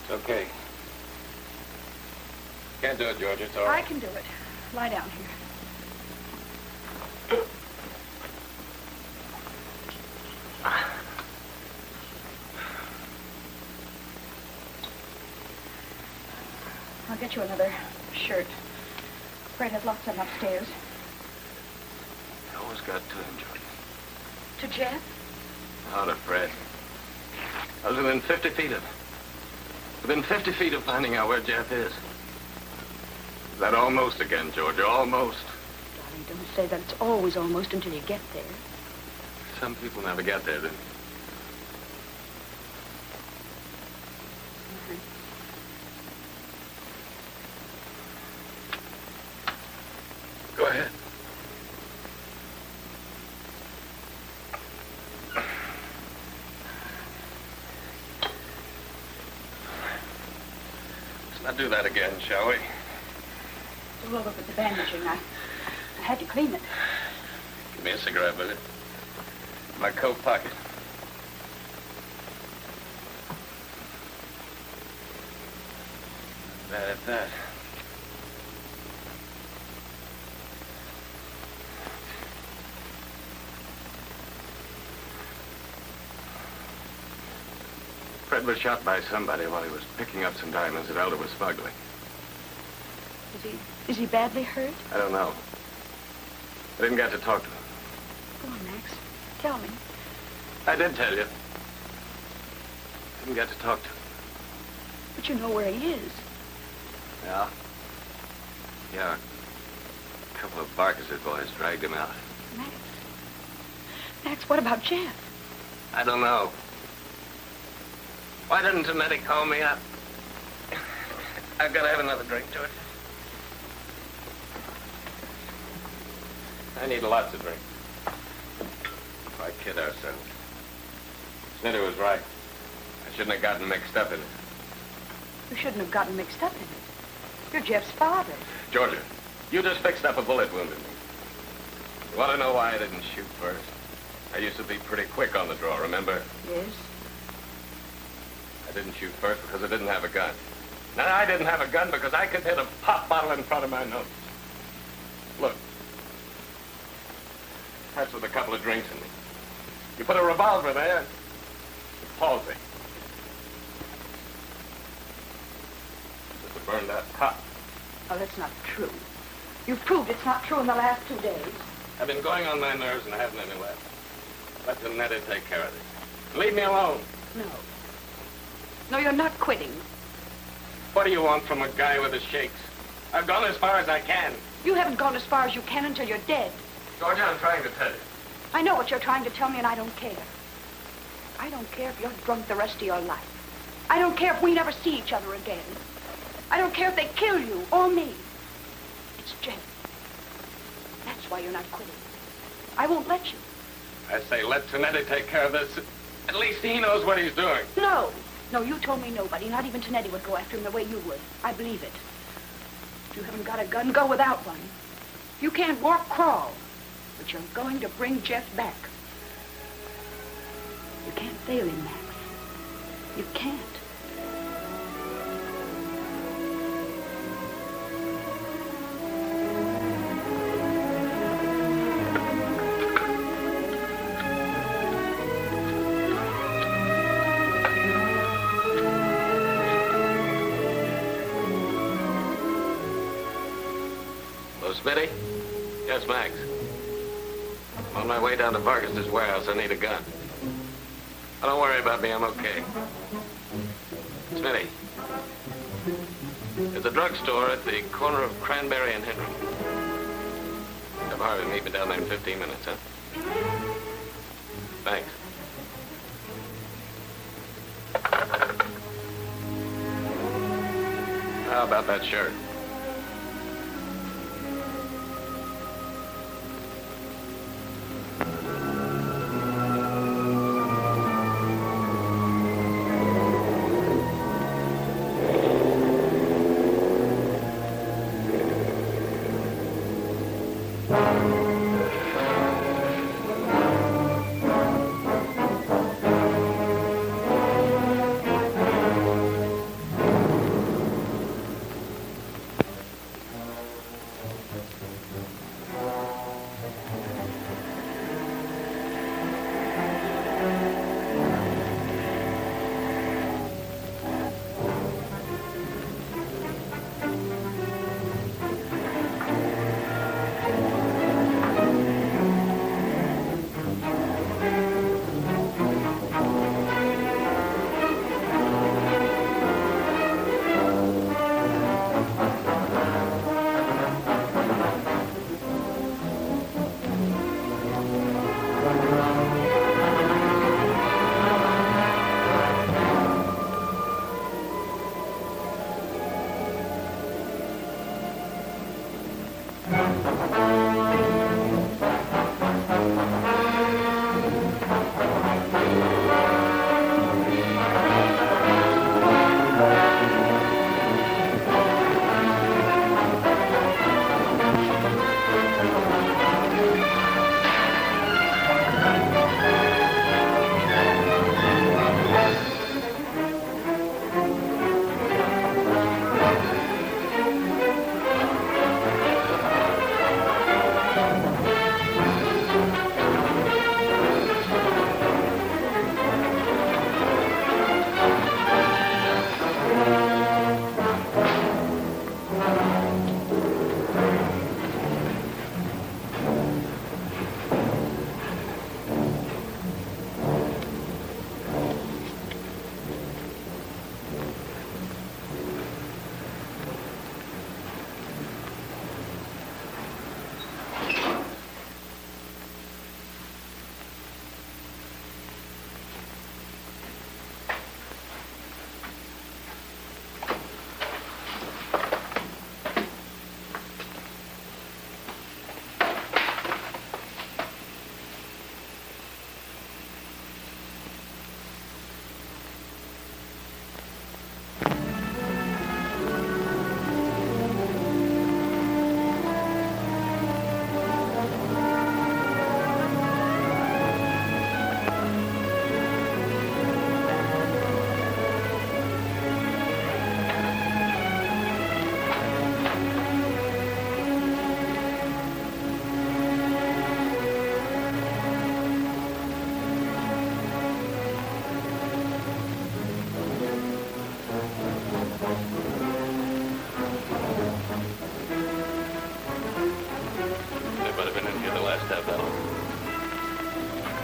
It's okay. Can't do it, Georgia. It's all right. I can do it. Lie down here. I'll get you another shirt. Fred has lots of them upstairs. You always got to him, George. To Jeff? Not to Fred. I was within 50 feet of him. Within 50 feet of finding out where Jeff is. That almost again, Georgia, almost. Darling, don't say that. It's always almost until you get there. Some people never get there, do they? Go ahead. Let's not do that again, shall we? We'll look at the bandaging. I had to clean it. Give me a cigarette, will you? My coat pocket. Bad at that. Fred was shot by somebody while he was picking up some diamonds that Elder was smuggling. Is he badly hurt? I don't know. I didn't get to talk to him. Go on, Max. Tell me. I did tell you. Didn't get to talk to him. But you know where he is. Yeah? Yeah. A couple of Barkis's boys dragged him out. Max. Max, what about Jeff? I don't know. Why didn't Tonetti call me up? I've got to have another drink, George. I need lots of drink. Why kid ourselves? Snitter was right. I shouldn't have gotten mixed up in it. You shouldn't have gotten mixed up in it. You're Jeff's father. Georgia, you just fixed up a bullet wound in me. You want to know why I didn't shoot first? I used to be pretty quick on the draw, remember? Yes. I didn't shoot first because I didn't have a gun. Now, I didn't have a gun because I could hit a pop bottle in front of my nose. Look. That's with a couple of drinks in it. You put a revolver there, it's palsy. Just to burn that pop. Oh, that's not true. You've proved it's not true in the last 2 days. I've been going on my nerves and I haven't any left. Let the netter take care of this. Leave me alone. No. No, you're not quitting. What do you want from a guy with the shakes? I've gone as far as I can. You haven't gone as far as you can until you're dead. Georgia, I'm trying to tell you. I know what you're trying to tell me, and I don't care. I don't care if you're drunk the rest of your life. I don't care if we never see each other again. I don't care if they kill you or me. It's Jeff. That's why you're not quitting. I won't let you. I say let Tonetti take care of this. At least he knows what he's doing. No. No, you told me nobody, not even Tonetti, would go after him the way you would. I believe it. If you haven't got a gun, go without one. You can't walk, crawl. But you're going to bring Jeff back. You can't fail him, Max. You can't. Smitty? Yes, Max. I'm on my way down to Vargas's warehouse. I need a gun. Oh, don't worry about me. I'm okay. Smitty. There's a drugstore at the corner of Cranberry and Henry. Have Harvey meet me down there in 15 minutes, huh? Thanks. How about that shirt?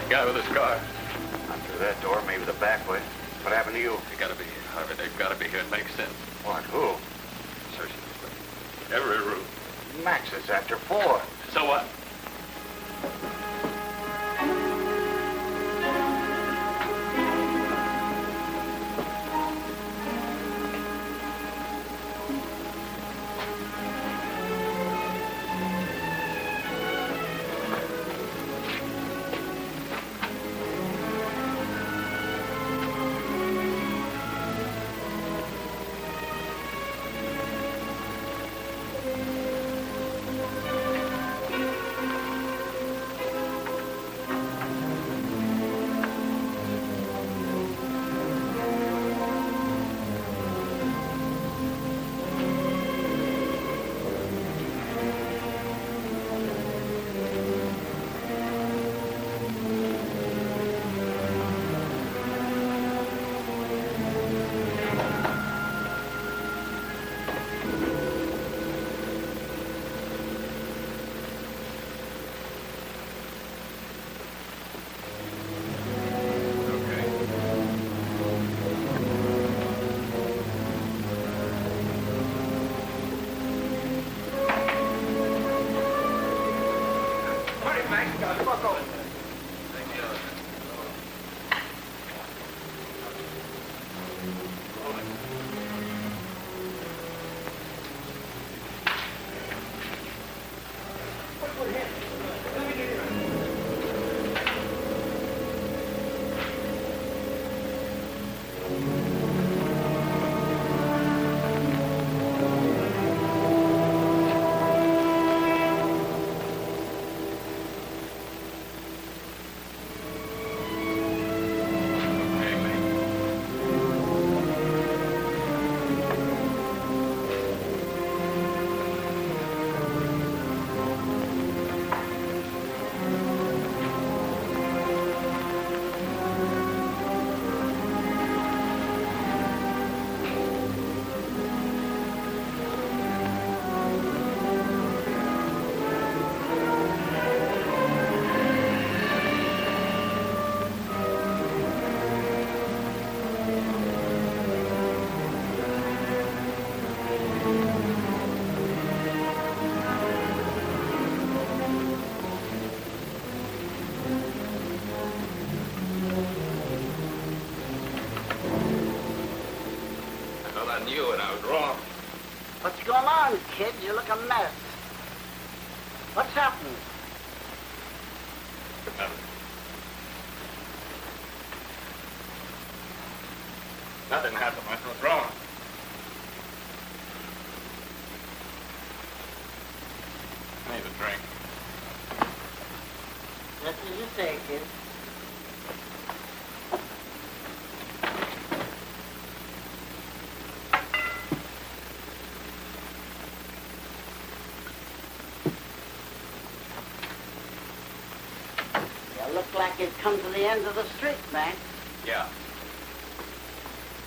Guy with his car. Not through that door, maybe the back way. What happened to you? They gotta be here, Harvey. They've gotta be here. It makes sense. What? Who? Searching this place. Every room. Max is after 4. So what? guys, buckle. I knew it. I was wrong. What's going on, kid? You look a mess. What's happened? Nothing happened. I was wrong. Need a drink. Just as you say, kid. Like it come to the end of the street, man. Yeah.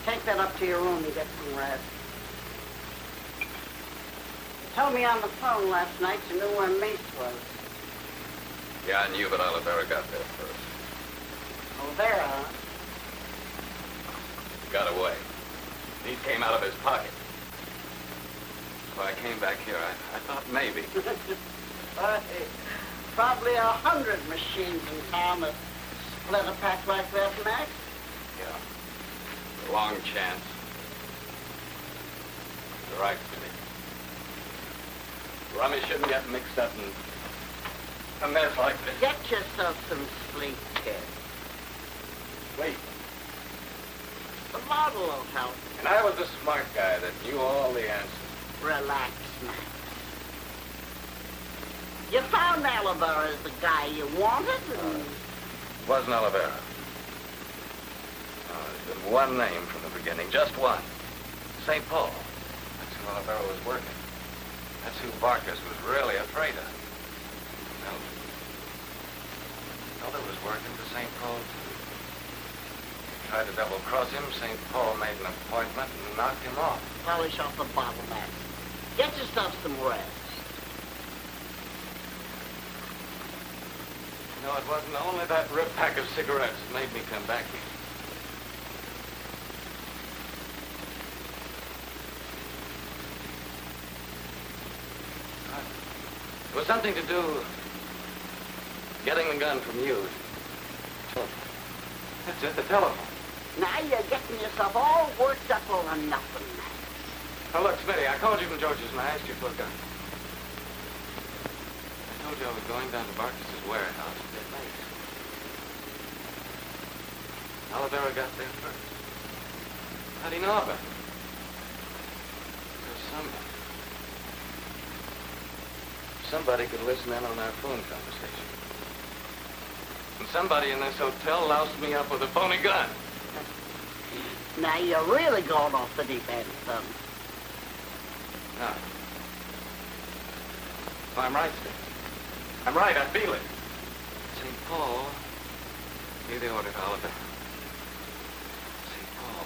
Take that up to your room and get some rest. You told me on the phone last night you knew where Mace was. Yeah, I knew, but Olivera got there first. Olivera, huh? Got away. He came out of his pocket. So I came back here. I thought maybe. Probably 100 machines in town that split a pack like that, Max. Yeah. Long chance. You're right, Billy. Rummy shouldn't get mixed up in a mess like this. Get yourself some sleep, kid. Sleep. The bottle will help. And I was the smart guy that knew all the answers. Relax, Max. You found Olivera as the guy you wanted? It wasn't Olivera. No, there's been one name from the beginning, just one. St. Paul. That's who Olivera was working. That's who Vargas was really afraid of. Elder was working for St. Paul, too. He tried to double-cross him. St. Paul made an appointment and knocked him off. Polish off the bottle, Max. Get yourself some rest. No, it wasn't only that rip pack of cigarettes that made me come back here. It was something to do getting the gun from you. That's it, the telephone. Now you're getting yourself all worked up over nothing, Max. Now, look, Smitty, I called you from George's and I asked you for a gun. I told you I was going down to Barkis's warehouse to get Mace. Olivera got there first. How do you know about it? Because somebody could listen in on our phone conversation. And somebody in this hotel loused me up with a phony gun. Now you're really going off the deep end, son. No. Well, I'm right, Steve. I'm right, I feel it. St. Paul gave the order to Olivera. St. Paul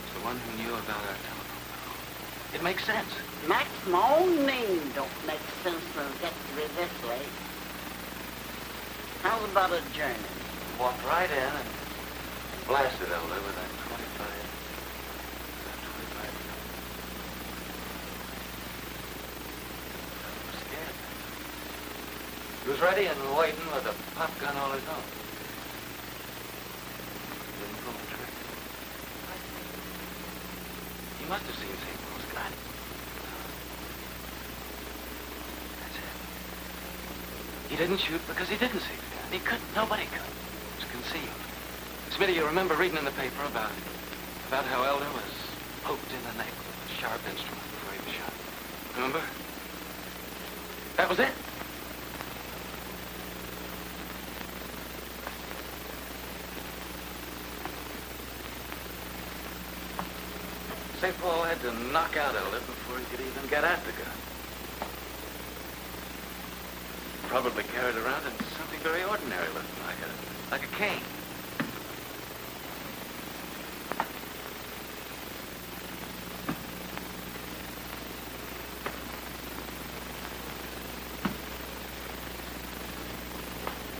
is the one who knew about our telephone call. It makes sense. Max, my own name don't make sense when it gets to be this late. How's about a journey? Walked right in and blasted Elder with that 25. He was ready and waiting with a pop gun all his own. Didn't pull the trigger. He must have seen St. Paul's gun. That's it. He didn't shoot because he didn't see the gun. He couldn't. Nobody could. It was concealed. Smitty, you remember reading in the paper about how Elder was poked in the neck with a sharp instrument before he was shot. Remember? That was it. St. Paul had to knock out Elder before he could even get at the gun. Probably carried around in something very ordinary looking, like a cane.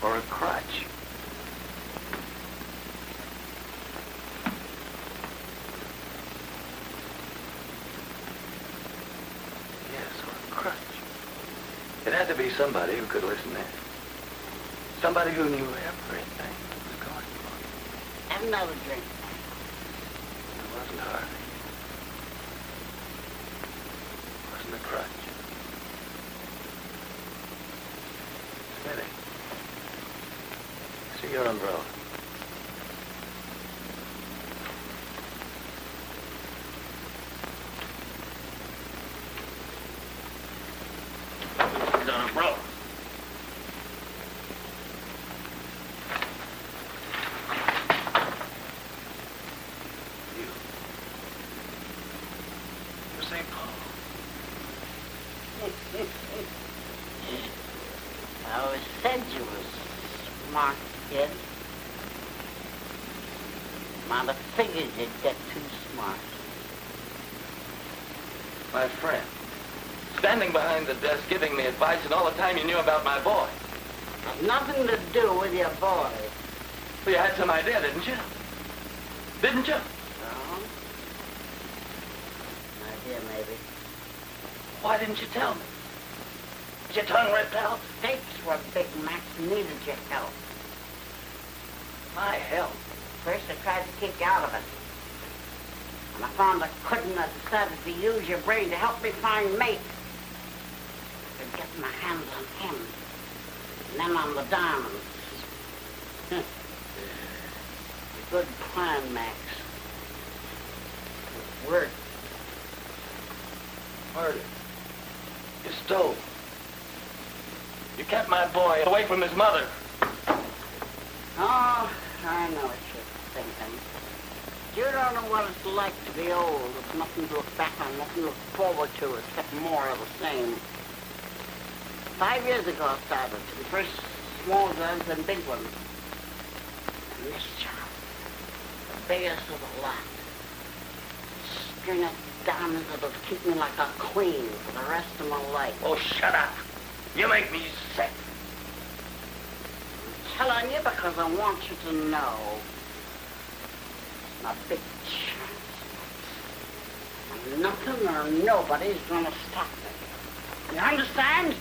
Or a crutch. It had to be somebody who could listen in. Somebody who knew everything that was going on. Have another drink. It wasn't Harvey. It wasn't a crutch. Smitty. See your umbrella. I always said you was smart, kid. Might have figured you'd get too smart. My friend. Standing behind the desk giving me advice, and all the time you knew about my boy. Has nothing to do with your boy. Well, you had some idea, didn't you? Didn't you? No. An idea, maybe. Why didn't you tell me? Is your tongue ripped out? Stakes were big, Max. Needed your help. My help? First, I tried to keep you out of it. When I found I couldn't, I decided to use your brain to help me find mate. I could get my hands on him. And then on the diamonds. A good plan, Max. It worked. Murder. You stole. You kept my boy away from his mother. Oh, I know what you're thinking. You don't know what it's like to be old. There's nothing to look back on, nothing to look forward to, except more of the same. 5 years ago I started. The first small guns and big ones. And this job, the biggest of the lot. String of diamonds that'll keep me like a queen for the rest of my life. Oh, shut up. You make me sick. I'm telling you because I want you to know. It's a big chance. And nothing or nobody's gonna stop me. You understand?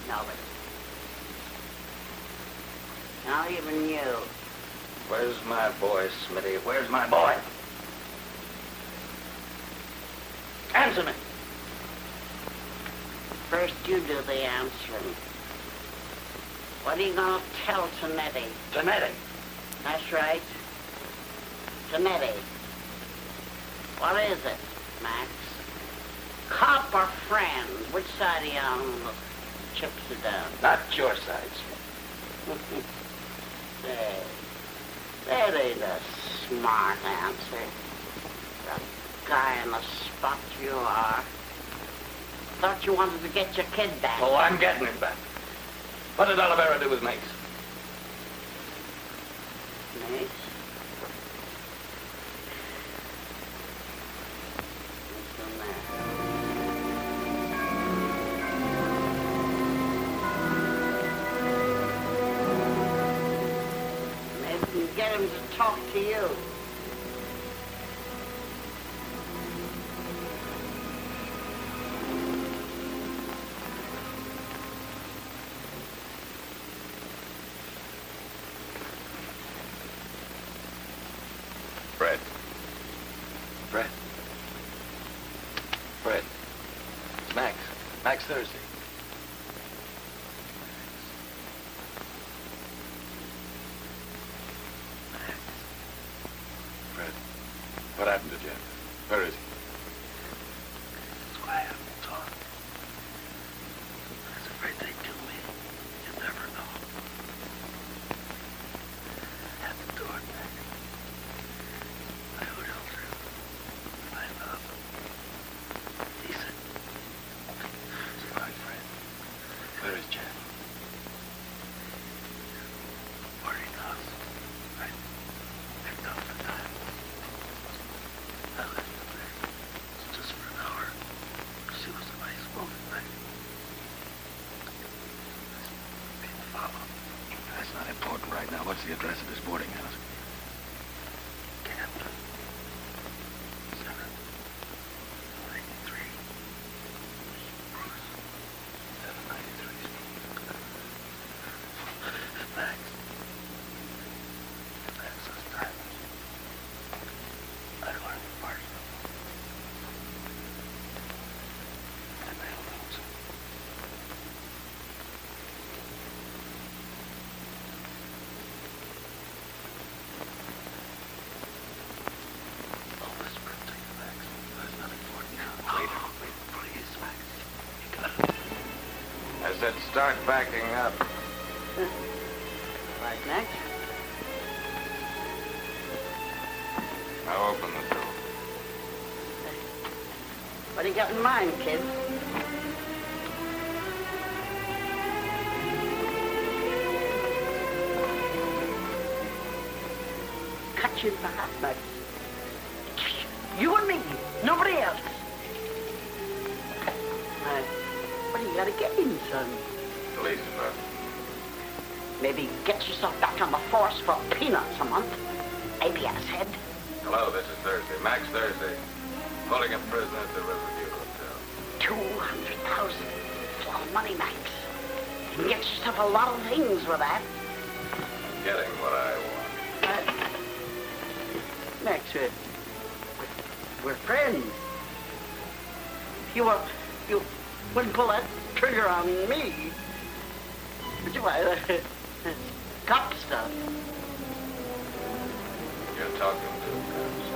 Nobody. Not even you. Where's my boy, Smitty? Where's my boy? Answer me. First, you do the answering. What are you gonna tell Tonetti? Tonetti? That's right. Tonetti. What is it, Max? Cop or friend? Which side are you on? The chips are down. Not your side, Smith. Say, that ain't a smart answer. The guy in the spot you are. Thought you wanted to get your kid back. Oh, I'm getting him back. What did Olivera do with Mace? Mace? What's in there? Maybe you can get him to talk to you. Fred. Fred. It's Max. Max Thursday. Fred, what happened to Jen? Where is he? That's why I haven't talked. I was afraid they'd kill me. You'll never know. At the door, Max. I would help her. I love him. He said, it's my friend. Where is Jen? Marty knows. I picked up the time. I left him there. It's just for an hour. She was a nice woman, but being followed. That's not important right now. What's the address of his boarding house? Camden. 793. Bruce. 793. Max. Max was diamond. I learned the part of them. And they'll lose him. I'll whisper it to you, Max. There's nothing for it now. Wait, please, Max. You got it. I said start backing up. Right, Max? Now open the door. What do you got in mind, kid? Cut you in the half, Max. You and me, nobody else. What do you gotta get in, son? Police department. Maybe get yourself back on the force for peanuts a month. ABS head. Hello, this is Thursday. Max Thursday. Holding a prisoner at the Riverview Hotel. 200,000. It's a lot of money, Max. You can get yourself a lot of things with that. Getting what I want. Max, we're friends. You wouldn't pull that trigger on me. Would you? Cop stuff. You're talking to cops.